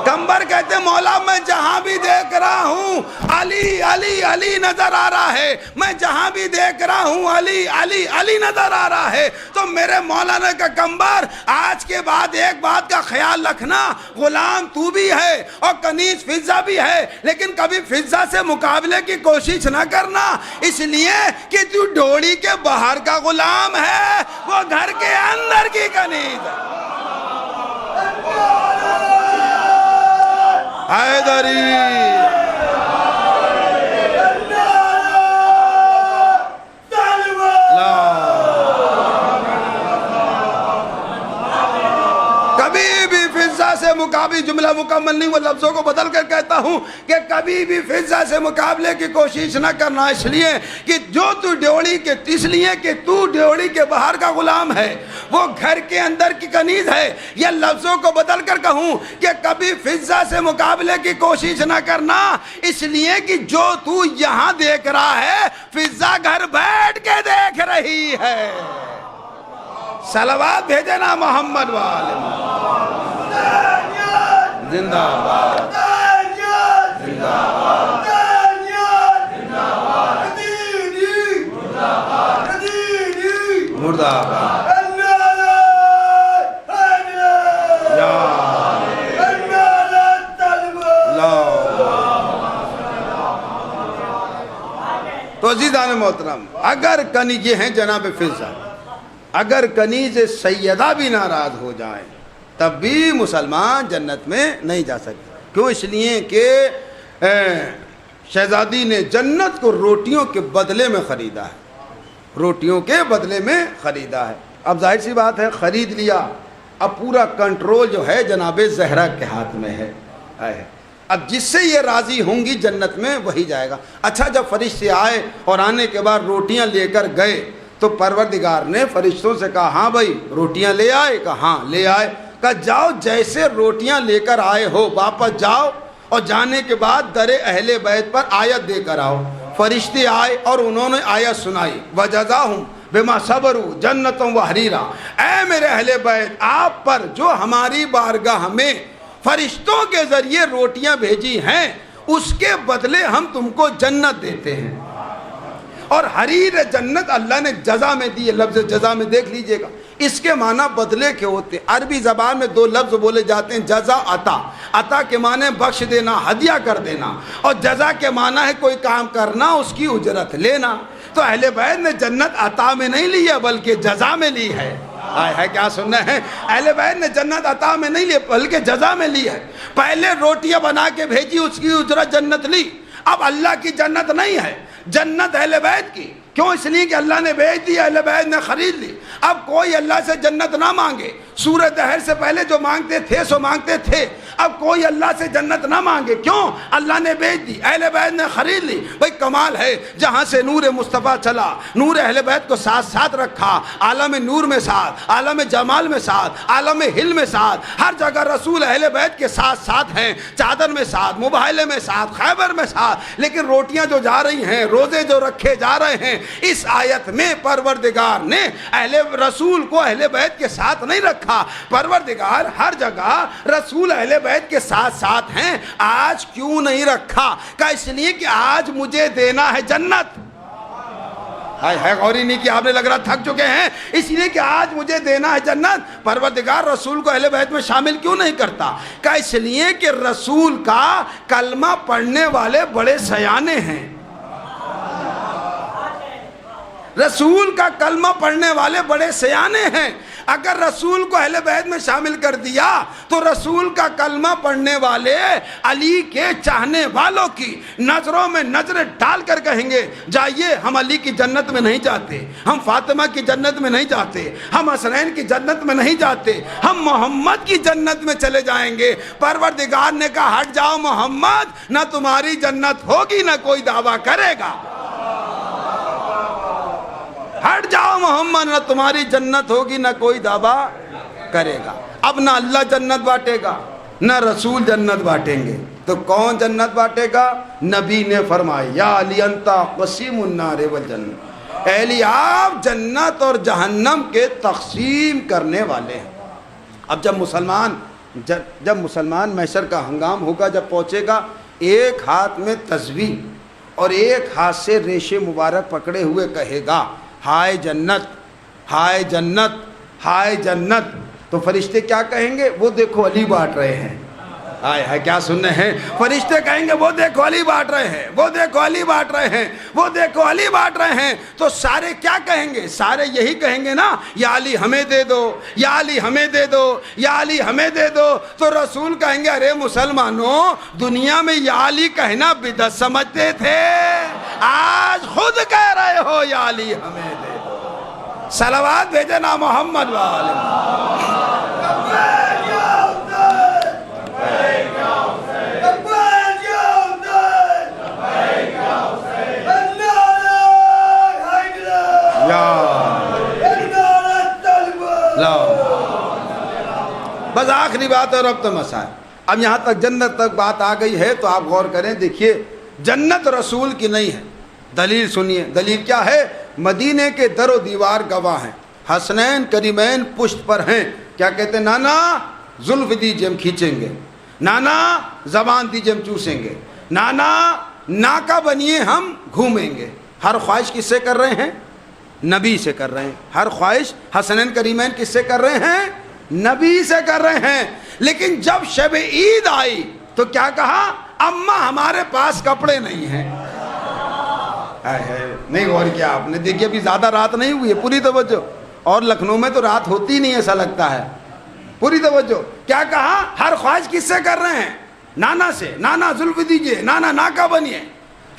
قمبر کہتے ہیں مولا میں جہاں بھی دیکھ رہا ہوں علی علی علی نظر آ رہا ہے، میں جہاں بھی دیکھ رہا ہوں علی علی علی نظر آ رہا ہے۔ تو میرے مولا نے کہا قمبر آج کے بعد ایک بات کا خیال رکھنا، غلام تو بھی ہے اور کنیز فضہ بھی ہے، لیکن کبھی فضہ سے مقابلے کی کوشش نہ کرنا، اس لیے کہ تو ڈوڑی کے باہر کا غلام ہے، وہ گھر کے اندر کی کنیز ہے۔ حیدری کبھی بھی فضہ سے مقابل، جملہ مکمل نہیں وہ لفظوں کو بدل کر کہتا ہوں کہ کبھی بھی فضہ سے مقابلے کی کوشش نہ کرنا، اس لیے کہ جو تو ڈیوڑی کے، اس لیے کہ تو ڈیوڑی کے باہر کا غلام ہے، وہ گھر کے اندر کی کنیز ہے۔ یا لفظوں کو بدل کر کہوں کہ کبھی فضہ سے مقابلے کی کوشش نہ کرنا، اس لیے کہ جو تو یہاں دیکھ رہا ہے فضہ گھر بیٹھ کے دیکھ رہی ہے۔ صلوات بھیجے نا محمد والے زندہ باد زندہ باد مردہ باد۔ تو عزیزان محترم، اگر کنیز یہ ہیں جناب فضہ، اگر کنیز سیدہ بھی ناراض ہو جائیں تب بھی مسلمان جنت میں نہیں جا سکتے۔ کیوں؟ اس لیے کہ شہزادی نے جنت کو روٹیوں کے بدلے میں خریدا ہے، روٹیوں کے بدلے میں خریدا ہے۔ اب ظاہر سی بات ہے خرید لیا، اب پورا کنٹرول جو ہے جناب زہرا کے ہاتھ میں ہے۔ اب جس سے یہ راضی ہوں گی جنت میں وہی جائے گا۔ اچھا جب فرشتے آئے اور آنے کے بعد روٹیاں لے کر گئے تو پروردگار نے فرشتوں سے کہا ہاں بھائی روٹیاں لے آئے؟ کہا ہاں لے آئے۔ کہا جاؤ جیسے روٹیاں لے کر آئے ہو واپس جاؤ اور جانے کے بعد در اہل بیت پر آیت دے کر آؤ۔ فرشتے آئے اور انہوں نے آیت سنائی وَجَزَاهُمْ بِمَا صَبَرُوا جَنَّةً وَحَرِيرًا، اے میرے اہل بیت آپ پر جو ہماری بارگاہ میں فرشتوں کے ذریعے روٹیاں بھیجی ہیں اس کے بدلے ہم تم کو جنت دیتے ہیں۔ اور حریر جنت اللہ نے جزا میں دی ہے، لفظ جزا میں دیکھ لیجئے گا، اس کے معنی بدلے کے ہوتے ہیں۔ عربی زبان میں دو لفظ بولے جاتے ہیں، جزا عطا۔ عطا کے معنی بخش دینا، ہدیہ کر دینا، اور جزا کے معنی ہے کوئی کام کرنا اس کی اجرت لینا۔ تو اہل بیت نے جنت عطا میں نہیں لی ہے بلکہ جزا میں لی ہے۔ ہے کیا سننا ہے؟ اہل بیت نے جنت عطا میں نہیں لی بلکہ جزا میں لی ہے۔ پہلے روٹیاں بنا کے بھیجی، اس کی اجرت جنت لی۔ اب اللہ کی جنت نہیں ہے، جنت اہل بیت کی۔ کیوں؟ اس لیے کہ اللہ نے بھیج دی، اہل بیت نے خرید لی۔ اب کوئی اللہ سے جنت نہ مانگے، سورہ دہر سے پہلے جو مانگتے تھے سو مانگتے تھے، اب کوئی اللہ سے جنت نہ مانگے۔ کیوں؟ اللہ نے بھیج دی، اہل بیت نے خرید لی۔ بھئی کمال ہے، جہاں سے نور مصطفیٰ چلا، نور اہل بیت کو ساتھ ساتھ رکھا، عالم نور میں ساتھ، عالم جمال میں ساتھ، عالم حلم میں ساتھ، ہر جگہ رسول اہل بیت کے ساتھ ساتھ ہیں، چادر میں ساتھ، مباحلے میں ساتھ، خیبر میں ساتھ۔ لیکن روٹیاں جو جا رہی ہیں، روزے جو رکھے جا رہے ہیں، اس آیت میں پروردگار نے اہل رسول کو اہل بیت کے ساتھ نہیں رکھا۔ پروردگار ہر جگہ رسول اہل بیت کے ساتھ ساتھ ہیں، آج کیوں نہیں رکھا؟ کہ اس لیے کہ آج مجھے دینا ہے جنت۔ ہے غور ہی نہیں کہ آپ نے لگ رہا تھک چکے ہیں، اس لیے کہ آج مجھے دینا ہے جنت۔ پروردگار رسول کو اہل بیت میں شامل کیوں نہیں کرتا؟ کہ اس لیے کہ رسول کا کلمہ پڑھنے والے بڑے سیانے ہیں، رسول کا کلمہ پڑھنے والے بڑے سیانے ہیں۔ اگر رسول کو اہل بیت میں شامل کر دیا تو رسول کا کلمہ پڑھنے والے علی کے چاہنے والوں کی نظروں میں نظر ڈال کر کہیں گے جائیے ہم علی کی جنت میں نہیں جاتے، ہم فاطمہ کی جنت میں نہیں جاتے، ہم حسنین کی جنت میں نہیں جاتے، ہم محمد کی جنت میں چلے جائیں گے۔ پروردگار نے کہا ہٹ جاؤ محمد، نہ تمہاری جنت ہوگی نہ کوئی دعویٰ کرے گا۔ ہٹ جاؤ محمد، نہ تمہاری جنت ہوگی نہ کوئی دعویٰ کرے گا۔ اب نہ اللہ جنت بانٹے گا نہ رسول جنت بانٹیں گے، تو کون جنت بانٹے گا؟ نبی نے فرمایا یا علی انتا قسیم النار والجنت، اے علی آپ جنت اور جہنم کے تقسیم کرنے والے ہیں۔ اب جب مسلمان محشر کا ہنگام ہوگا، جب پہنچے گا، ایک ہاتھ میں تسبیح اور ایک ہاتھ سے ریشے مبارک پکڑے ہوئے کہے گا ہائے جنت، ہائے جنت، ہائے جنت۔ تو فرشتے کیا کہیں گے؟ وہ دیکھو علی بانٹ رہے ہیں۔ ہائے کیا سننے ہیں؟ فرشتے کہیں گے وہ دیکھو علی بانٹ رہے ہیں، وہ دیکھو علی بانٹ رہے ہیں، وہ دیکھو علی بانٹ رہے ہیں۔ تو سارے کیا کہیں گے؟ سارے یہی کہیں گے نا یا علی ہمیں دے دو، یا علی ہمیں دے دو، یا علی ہمیں دے دو۔ تو رسول کہیں گے ارے مسلمانوں، دنیا میں یا علی کہنا بدعت سمجھتے تھے، آج خود کہہ رہے ہو یا علی ہمیں دے دو۔ صلوات بھیجے نا محمد والے۔ بس آخری بات اور اب تو مسائل، اب یہاں تک جنت تک بات آ گئی ہے تو آپ غور کریں۔ دیکھیے جنت رسول کی نہیں ہے، دلیل سنیے۔ دلیل کیا ہے؟ مدینے کے در و دیوار گواہ ہیں، حسنین کریمین پشت پر ہیں۔ کیا کہتے ہیں؟ نانا زلف دیجئے ہم کھینچیں گے، نانا زبان دیجئے ہم چوسیں گے، نانا ناکا بنیے ہم گھومیں گے۔ ہر خواہش کس سے کر رہے ہیں؟ نبی سے کر رہے ہیں۔ ہر خواہش حسنین کریمین کس سے کر رہے ہیں؟ نبی سے کر رہے ہیں۔ لیکن جب شب عید آئی تو کیا کہا؟ اماں ہمارے پاس کپڑے نہیں ہیں۔ نہیں غور کیا آپ نے؟ دیکھیے ابھی زیادہ رات نہیں ہوئی ہے، پوری توجہ۔ اور لکھنؤ میں تو رات ہوتی نہیں ایسا لگتا ہے، پوری توجہ۔ کیا کہا؟ ہر خواہش کس سے کر رہے ہیں؟ نانا سے، نانا زلف دیجئے، نانا ناکا بنیے۔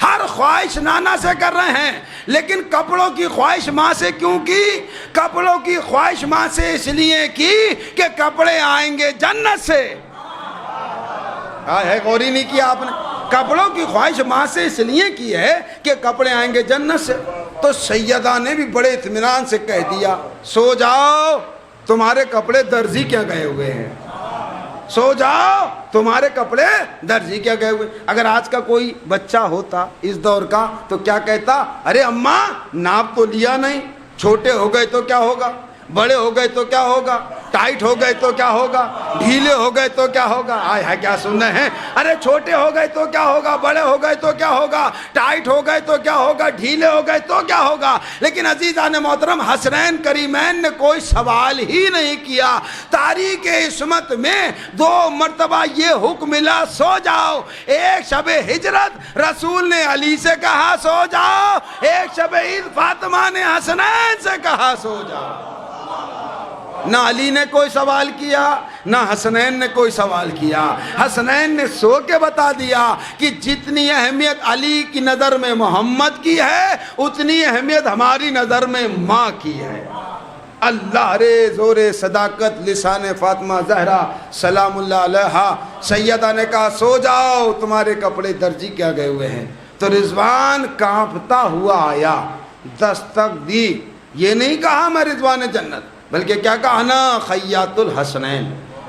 ہر خواہش نانا سے کر رہے ہیں، لیکن کپڑوں کی خواہش ماں سے کیوں کی؟ کپڑوں کی خواہش ماں سے اس لیے کی کہ کپڑے آئیں گے جنت سے۔ ہے غور ہی نہیں کیا آپ نے. کپڑوں کی خواہش ماں سے اس لیے کی ہے کہ کپڑے آئیں گے جنت سے. تو سیدہ نے بھی بڑے اطمینان سے کہہ دیا سو جاؤ تمہارے کپڑے درزی کیا گئے ہوئے ہیں, سو جاؤ تمہارے کپڑے درزی کیا گئے ہوئے. اگر آج کا کوئی بچہ ہوتا اس دور کا تو کیا کہتا, ارے اماں ناپ تو لیا نہیں, چھوٹے ہو گئے تو کیا ہوگا, بڑے ہو گئے تو کیا ہوگا, ٹائٹ ہو گئے تو کیا ہوگا, ڈھیلے ہو گئے تو کیا ہوگا. آئے ہے کیا سن رہے ہیں, ارے چھوٹے ہو گئے تو کیا ہوگا, بڑے ہو گئے تو کیا ہوگا, ٹائٹ ہو گئے تو کیا ہوگا, ڈھیلے ہو گئے تو کیا ہوگا. لیکن عزیزان محترم حسنین کریمین نے کوئی سوال ہی نہیں کیا. تاریخ عصمت میں 2 مرتبہ یہ حکم ملا سو جاؤ. ایک شب ہجرت رسول نے علی سے کہا سو جاؤ, ایک شب عید فاطمہ نے حسنین سے کہا سو جاؤ. نہ علی نے کوئی سوال کیا نہ حسنین نے کوئی سوال کیا. حسنین نے سو کے بتا دیا کہ جتنی اہمیت علی کی نظر میں محمد کی ہے اتنی اہمیت ہماری نظر میں ماں کی ہے. اللہ رے زور صداقت لسان فاطمہ زہرا سلام اللہ علیہا. سیدہ نے کہا سو جاؤ تمہارے کپڑے درزی کیا گئے ہوئے ہیں. تو رضوان کانپتا ہوا آیا, دستک دی. یہ نہیں کہا میں رضوان جنت, بلکہ کیا کہا نا خیاط الحسنین,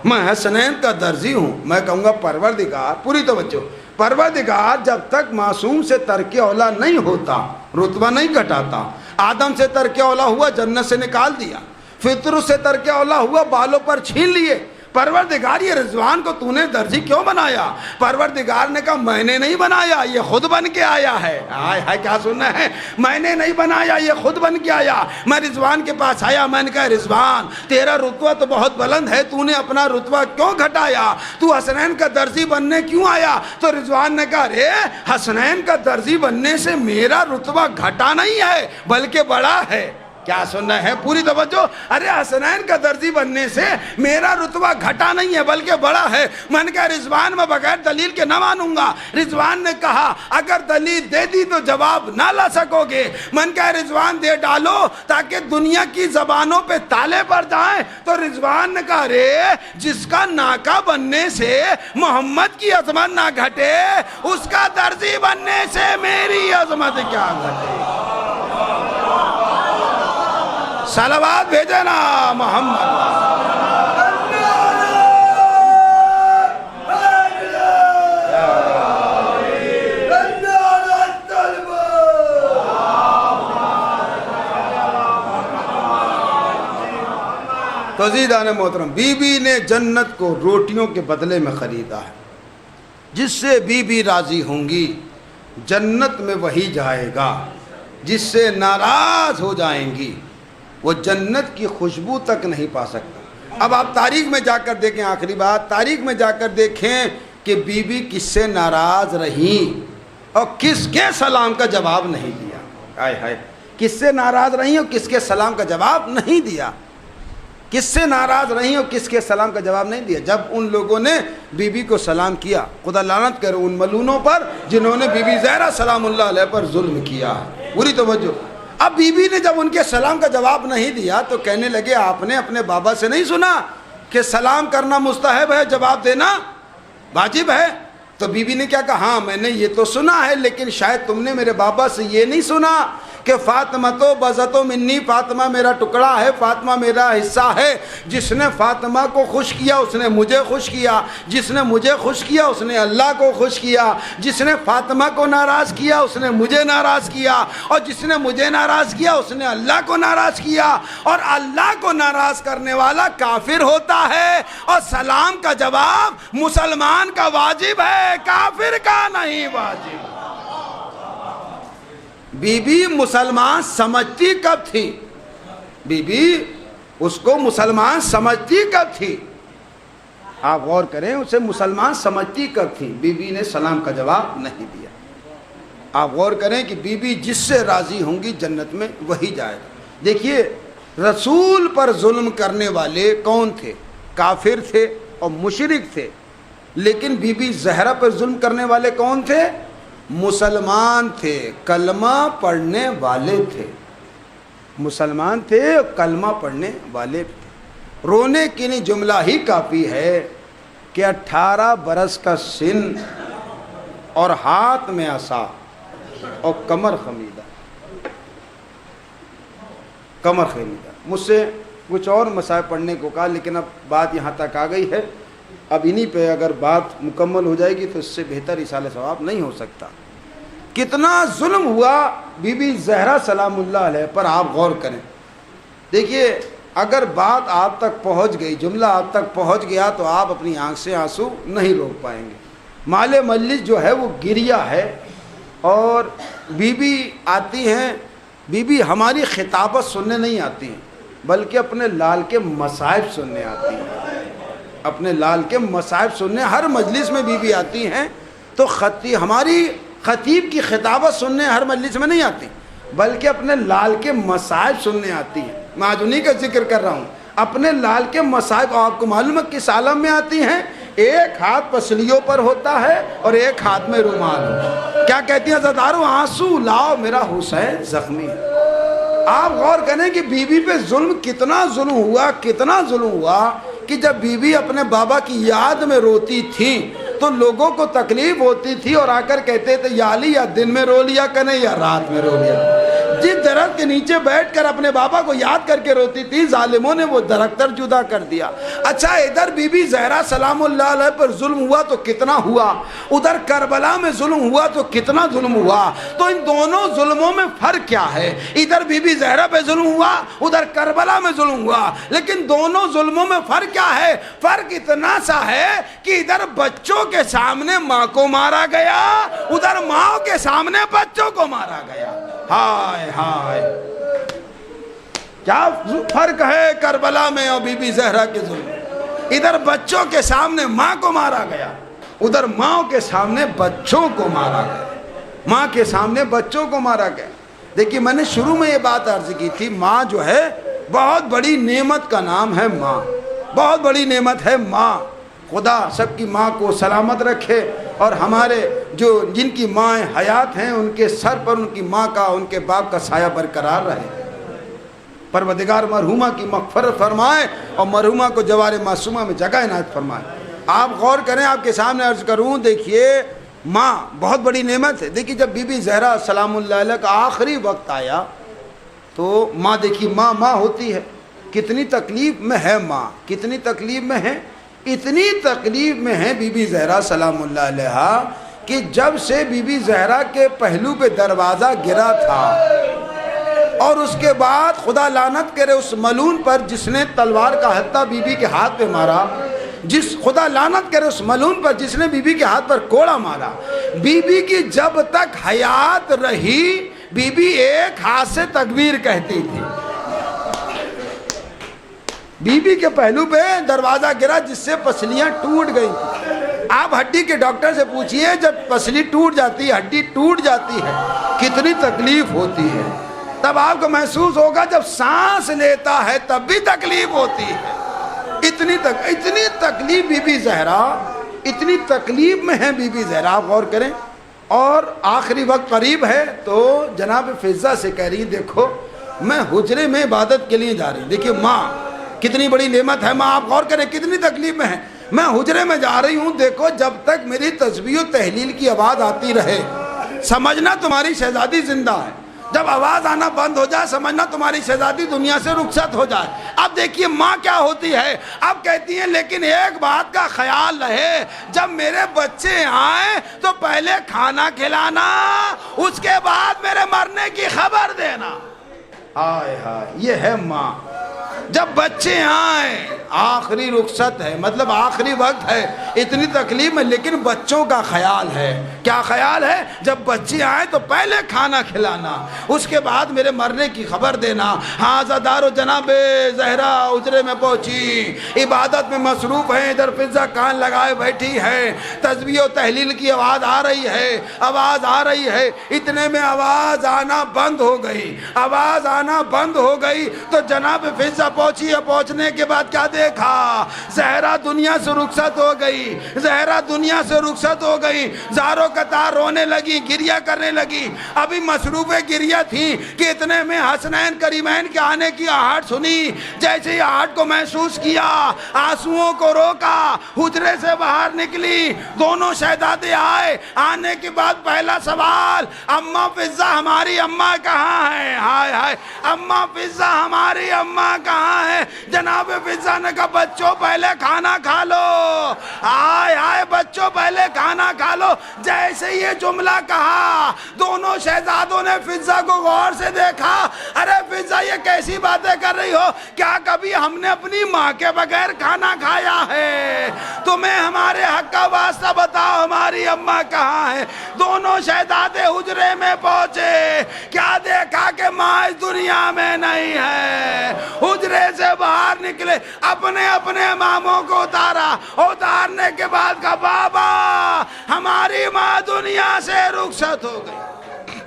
میں حسنین کا درزی ہوں. میں کہوں گا پروردگار, پوری توجہ, پروردگار جب تک معصوم سے ترک اولا نہیں ہوتا رتبہ نہیں گھٹاتا. آدم سے ترک اولا ہوا جنت سے نکال دیا, فطر سے ترک اولا ہوا بالوں پر چھین لیے. پروردگار یہ رضوان کو تو نے درزی کیوں بنایا؟ پروردگار نے کہا میں نے نہیں بنایا, یہ خود بن کے آیا ہے. آئے کیا سننا ہے, میں نے نہیں بنایا, یہ خود بن کے آیا. میں رضوان کے پاس آیا, میں نے کہا رضوان تیرا رتبہ تو بہت بلند ہے, تو نے اپنا رتبہ کیوں گھٹایا, تو حسنین کا درزی بننے کیوں آیا؟ تو رضوان نے کہا رے حسنین کا درزی بننے سے میرا رتبہ گھٹا نہیں ہے بلکہ بڑا ہے. کیا سننا ہے, پوری توجہ. ارے حسنین کا درزی بننے سے میرا رتبہ گھٹا نہیں ہے بلکہ بڑا ہے. میں نے کہا رضوان میں بغیر دلیل کے نہ مانوں گا. رضوان نے کہا اگر دلیل دے دی تو جواب نہ لا سکو گے. میں نے کہا رضوان دے ڈالو تاکہ دنیا کی زبانوں پہ تالے پڑ جائیں. تو رضوان نے کہا رے جس کا ناکا بننے سے محمد کی عظمت نہ گھٹے اس کا درزی بننے سے میری عظمت کیا گھٹے. صلوات بھیجے نا محمد. تو عزیزان محترم بی بی نے جنت کو روٹیوں کے بدلے میں خریدا ہے. جس سے بی بی راضی ہوں گی جنت میں وہی جائے گا, جس سے ناراض ہو جائیں گی وہ جنت کی خوشبو تک نہیں پا سکتا. اب آپ تاریخ میں جا کر دیکھیں, آخری بات, تاریخ میں جا کر دیکھیں کہ بی بی کس سے ناراض رہیں اور کس کے سلام کا جواب نہیں دیا. ہائے ہائے, کس سے ناراض رہیں اور کس کے سلام کا جواب نہیں دیا, کس سے ناراض رہیں اور کس کے سلام کا جواب نہیں دیا. جب ان لوگوں نے بی بی کو سلام کیا, خدا لعنت کرے ان ملونوں پر جنہوں نے بی بی زہرا سلام اللہ علیہ پر ظلم کیا. پوری توجہ. اب بی بی نے جب ان کے سلام کا جواب نہیں دیا تو کہنے لگے آپ نے اپنے بابا سے نہیں سنا کہ سلام کرنا مستحب ہے, جواب دینا واجب ہے؟ تو بی بی نے کیا کہا, ہاں میں نے یہ تو سنا ہے لیکن شاید تم نے میرے بابا سے یہ نہیں سنا کہ فاطمہ تو بزتو منی, فاطمہ میرا ٹکڑا ہے, فاطمہ میرا حصہ ہے. جس نے فاطمہ کو خوش کیا اس نے مجھے خوش کیا, جس نے مجھے خوش کیا اس نے اللہ کو خوش کیا, جس نے فاطمہ کو ناراض کیا اس نے مجھے ناراض کیا, اور جس نے مجھے ناراض کیا اس نے اللہ کو ناراض کیا. اور اللہ کو ناراض کرنے والا کافر ہوتا ہے, اور سلام کا جواب مسلمان کا واجب ہے, کافر کا نہیں واجب. بی بی مسلمان سمجھتی کب تھی, بی بی اس کو مسلمان سمجھتی کب تھی؟ آپ غور کریں, اسے مسلمان سمجھتی کب تھی؟ بی بی نے سلام کا جواب نہیں دیا. آپ غور کریں کہ بی بی جس سے راضی ہوں گی جنت میں وہی جائے گا. دیکھیے رسول پر ظلم کرنے والے کون تھے؟ کافر تھے اور مشرک تھے. لیکن بی بی زہرا پر ظلم کرنے والے کون تھے؟ مسلمان تھے, کلمہ پڑھنے والے تھے. مسلمان تھے اور کلمہ پڑھنے والے تھے. رونے کے لیے جملہ ہی کافی ہے کہ 18 برس کا سن اور ہاتھ میں عصا اور کمر خمیدہ. کمر خمیدہ. مجھ سے کچھ اور مسائل پڑھنے کو کہا، لیکن اب بات یہاں تک آ گئی ہے، اب انہی پہ اگر بات مکمل ہو جائے گی تو اس سے بہتر اصالہ ثواب نہیں ہو سکتا. کتنا ظلم ہوا بی بی زہرا سلام اللہ علیہ پر، آپ غور کریں. دیکھیے اگر بات آپ تک پہنچ گئی، جملہ آپ تک پہنچ گیا تو آپ اپنی آنکھ سے آنسو نہیں روک پائیں گے. مال مجلس جو ہے وہ گریہ ہے، اور بی بی آتی ہیں، بی بی ہماری خطابت سننے نہیں آتی ہیں بلکہ اپنے لال کے مصائب سننے آتی ہیں. اپنے لال کے مصائب سننے ہر مجلس میں بی بی آتی ہیں. تو ہماری خطیب کی خطابت سننے ہر مجلس میں نہیں آتی بلکہ اپنے لال کے مصائب سننے آتی ہیں. میں آج انہی کا ذکر کر رہا ہوں. اپنے لال کے مصائب آپ کو معلوم ہے کس عالم میں آتی ہیں؟ ایک ہاتھ پسلیوں پر ہوتا ہے اور ایک ہاتھ میں رومال ہو. کیا کہتی ہیں عزادارو؟ آنسو لاؤ میرا حسین زخمی. آپ غور کریں کہ بی بی پہ ظلم کتنا ظلم ہوا، کتنا ظلم ہوا کہ جب بی بی اپنے بابا کی یاد میں روتی تھی تو لوگوں کو تکلیف ہوتی تھی اور آ کر کہتے تھے یا علی یا دن میں رو لیا کریں یا رات میں رو لیا. جس درخت کے نیچے بیٹھ کر اپنے بابا کو یاد کر کے روتی تھی، ظالموں نے وہ درخت جدا کر دیا. اچھا ادھر بی بی زہرا سلام اللہ علیہ پر ظلم ہوا تو کتنا ہوا، ادھر کربلا میں ظلم ہوا تو کتنا ظلم ہوا. تو ان دونوں ظلموں میں فرق کیا ہے؟ ادھر بی بی زہرا پہ ظلم ہوا، ادھر کربلا میں ظلم ہوا، لیکن دونوں ظلموں میں فرق کیا ہے؟ فرق اتنا سا ہے کہ ادھر بچوں کے سامنے ماں کو مارا گیا، ادھر ماں کے سامنے بچوں کو مارا گیا. ہائے ہائے کیا فرق ہے کربلا میں اور بی بی زہرا کے ظلم. ادھر بچوں کے سامنے ماں کو مارا گیا، ادھر ماں کے سامنے بچوں کو مارا گیا. ماں کے سامنے بچوں کو مارا گیا. دیکھیے میں نے شروع میں یہ بات عرض کی تھی، ماں جو ہے بہت بڑی نعمت کا نام ہے. ماں بہت بڑی نعمت ہے. ماں خدا سب کی ماں کو سلامت رکھے، اور ہمارے جو جن کی مائیں حیات ہیں ان کے سر پر ان کی ماں کا، ان کے باپ کا سایہ برقرار رہے. پروردگار مرحومہ کی مغفرت فرمائے اور مرحومہ کو جوار معصومہ میں جگہ عنایت فرمائے. آپ غور کریں، آپ کے سامنے عرض کروں. دیکھیے ماں بہت بڑی نعمت ہے. دیکھیے جب بی بی زہرا سلام اللہ علیہ کا آخری وقت آیا تو ماں، دیکھیے ماں ہوتی ہے، کتنی تکلیف میں ہے ماں، کتنی تکلیف میں ہے. اتنی تکلیف میں ہے بی بی زہرا سلام اللہ علیہ کہ جب سے بی بی زہرا کے پہلو پہ دروازہ گرا تھا اور اس کے بعد خدا لعنت کرے اس ملعون پر جس نے تلوار کا ہتھا بی بی کے ہاتھ پہ مارا، خدا لعنت کرے اس ملعون پر جس نے بی بی کے ہاتھ پر کوڑا مارا. بی بی کی جب تک حیات رہی بی بی ایک ہاتھ سے تکبیر کہتی تھی. بی بی کے پہلو پہ دروازہ گرا جس سے پسلیاں ٹوٹ گئی تھی. آپ ہڈی کے ڈاکٹر سے پوچھئے جب پسلی ٹوٹ جاتی ہے، ہڈی ٹوٹ جاتی ہے، کتنی تکلیف ہوتی ہے. تب آپ کو محسوس ہوگا جب سانس لیتا ہے تب بھی تکلیف ہوتی ہے. اتنی تکلیف بی بی زہرا، اتنی تکلیف میں ہے بی بی زہرا. آپ غور کریں. اور آخری وقت قریب ہے تو جناب فضہ سے کہہ رہی ہیں دیکھو میں حجرے میں عبادت کے لیے جا رہی ہوں. دیکھیے ماں کتنی بڑی نعمت ہے. ماں آپ غور کریں کتنی تکلیف میں ہے. میں حجرے میں جا رہی ہوں، دیکھو جب تک میری تسبیح و تحلیل کی آواز آتی رہے سمجھنا تمہاری شہزادی زندہ ہے. جب آواز آنا بند ہو جائے سمجھنا تمہاری شہزادی دنیا سے رخصت ہو جائے. اب دیکھیے ماں کیا ہوتی ہے. اب کہتی ہیں لیکن ایک بات کا خیال رہے، جب میرے بچے آئیں تو پہلے کھانا کھلانا، اس کے بعد میرے مرنے کی خبر دینا. ہائے ہائے یہ ہے ماں. جب بچے آئیں آخری رخصت ہے، مطلب آخری وقت ہے، اتنی تکلیف میں لیکن بچوں کا خیال ہے. کیا خیال ہے؟ جب بچے آئیں تو پہلے کھانا کھلانا، اس کے بعد میرے مرنے کی خبر دینا. ہاں عزادارو جناب زہرا اجرے میں پہنچی، عبادت میں مصروف ہیں. ادھر فضہ کان لگائے بیٹھی ہے، تسبیح و تحلیل کی آواز آ رہی ہے، آواز آ رہی ہے. اتنے میں آواز آنا بند ہو گئی. آواز آنا بند ہو گئی تو جناب فضہ پہنچی ہے، پہنچنے کے بعد کیا دیکھا؟ زہرا دنیا سے رخصت ہو گئی، زہرا دنیا سے رخصت ہو گئی، زاروں قطار رونے لگی، گریہ کرنے لگی۔ ابھی مصروف گریہ تھی کہ اتنے میں حسنین کریمین کے آنے کی آہٹ سنی۔ جیسے ہی آہٹ کو محسوس کیا، آنسوؤں کو روکا، حجرے سے باہر نکلی، دونوں شہزادے آئے۔ آنے کے بعد پہلا سوال، اماں فضہ ہماری اماں کہاں ہے؟ ہائے ہائے، اماں فضہ ہماری اماں کہاں ہے؟ جناب فضہ نے کہا بچوں پہلے کھانا کھا لو، ہائے ہائے بچوں پہلے کھانا کھا لو۔ جیسے یہ جملہ کہا، دونوں شہزادوں نے فضہ کو غور سے دیکھا۔ ارے فضہ یہ کیسی باتیں کر رہی ہو؟ کیا کبھی ہم نے اپنی ماں کے بغیر کھانا کھایا ہے؟ تمہیں ہمارے حق کا واسطہ بتاؤ ہماری اماں کہاں ہے؟ دونوں شہزادے حجرے میں پہنچے، کیا دیکھا کہ ماں اس دنیا میں نہیں ہے۔ حجرے سے باہر نکلے، اپنے اپنے ماموں کو اتارا، اتارنے کے بعد کہا بابا ہماری ماں دنیا سے رخصت ہو گئی،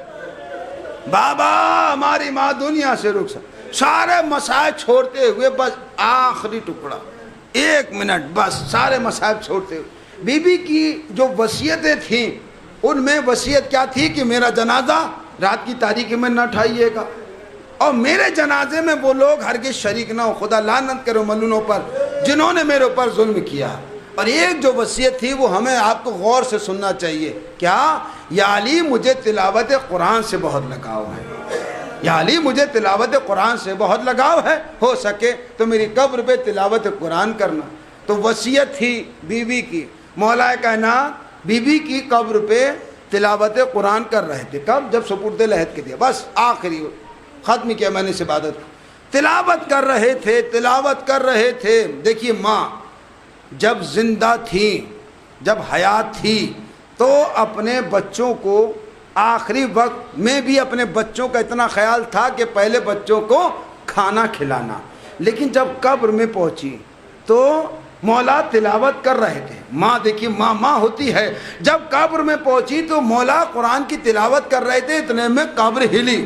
بابا ہماری ماں دنیا سے رخصت۔ سارے مسائل چھوڑتے ہوئے بس آخری ٹکڑا، 1 منٹ بس، سارے مسائل چھوڑتے ہوئے بی بی کی جو وصیتیں تھیں ان میں وصیت کیا تھی کہ میرا جنازہ رات کی تاریکی میں نہ اٹھائیے گا، اور میرے جنازے میں وہ لوگ ہرگز شریک نہ ہو، خدا لعنت کرے ملونوں پر جنہوں نے میرے اوپر ظلم کیا۔ اور ایک جو وصیت تھی وہ ہمیں آپ کو غور سے سننا چاہیے، کیا؟ یا علی مجھے تلاوت قرآن سے بہت لگاؤ ہے، یا علی مجھے تلاوت قرآن سے بہت لگاؤ ہے، ہو سکے تو میری قبر پہ تلاوت قرآن کرنا۔ تو وصیت تھی بی بی کی، مولا کائنات بی بی کی قبر پہ تلاوت قرآن کر رہے تھے۔ کب؟ جب سپرد لحد کے دیا، بس آخری ختم کیا میں نے اس عبادت کو، تلاوت کر رہے تھے، تلاوت کر رہے تھے۔ دیکھیے ماں جب زندہ تھی، جب حیات تھی تو اپنے بچوں کو آخری وقت میں بھی اپنے بچوں کا اتنا خیال تھا کہ پہلے بچوں کو کھانا کھلانا، لیکن جب قبر میں پہنچی تو مولا تلاوت کر رہے تھے۔ ماں دیکھیے، ماں ہوتی ہے، جب قبر میں پہنچی تو مولا قرآن کی تلاوت کر رہے تھے، اتنے میں قبر ہلی۔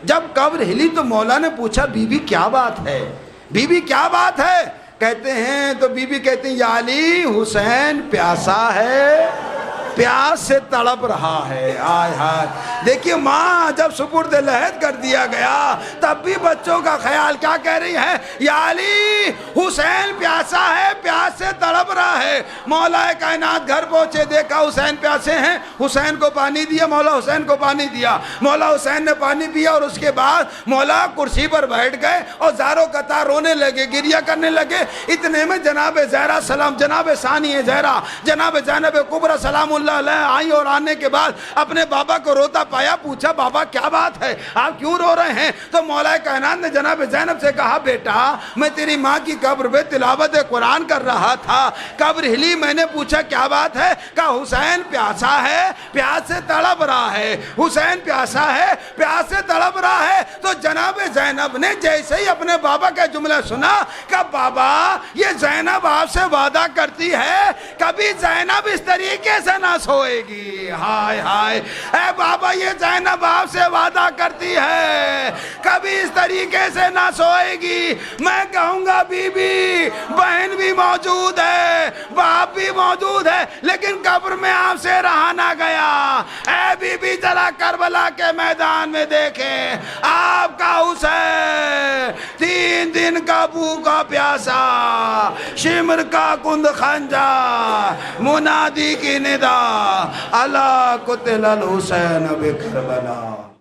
جب قبر ہلی تو مولا نے پوچھا بی بی کیا بات ہے؟ بی بی کیا بات ہے؟ کہتے ہیں تو بی بی کہتے ہیں یا علی حسین پیاسا ہے، پیاس سے تڑپ رہا ہے۔ آئے ہائے، دیکھیے ماں جب سپرد لحد کر دیا گیا تب بھی بچوں کا خیال کیا کہہ رہی ہے؟ یا علی حسین پیاسا ہے، پیاس سے تڑپ رہا ہے۔ مولا کائنات گھر پہنچے، دیکھا حسین پیاسے ہیں، حسین کو پانی دیا، مولا حسین کو پانی دیا، مولا حسین نے پانی پیا، اور اس کے بعد مولا کرسی پر بیٹھ گئے اور زاروں قطار رونے لگے، گریہ کرنے لگے۔ اتنے میں جناب زہرا سلام، جناب ثانی زہرا، جناب زینب کبریٰ سلام اللہ علیہ آئی، اور آنے کے بعد اپنے بابا کو روتا پایا، پوچھا بابا کیا بات ہے، آپ کیوں رو رہے ہیں؟ تو مولا کائنات نے جناب زینب سے کہا بیٹا میں تیری ماں کی قبر پہ تلاوت قرآن کر رہا تھا، قبر ہلی، میں نے پوچھا کیا بات ہے؟ کہا حسین پیاسا ہے، پیاس سے تڑپ رہا ہے، حسین پیاسا ہے، پیاس سے تڑپ رہا ہے۔ تو جناب زینب نے جیسے ہی اپنے بابا کا جملہ سنا، کہا بابا یہ زینب آپ سے وعدہ کرتی ہے کبھی زینب اس طریقے سے نہ سوئے گی۔ ہائے ہائے، اے بابا یہ زینب آپ سے وعدہ کرتی ہے کبھی اس طریقے سے نہ سوئے گی۔ میں کہوں گا بی بی، بہن بھی موجود ہے، باپ بھی موجود ہے، لیکن قبر میں آپ سے رہا نہ گیا۔ اے بی بی ذرا کربلا کے میدان میں دیکھیں، آپ کا حسین 3 دن کا بھوکا پیاسا، شمر کا کند خنجا، منادی کی ندا، اللہ قتل الحسین بکربلا۔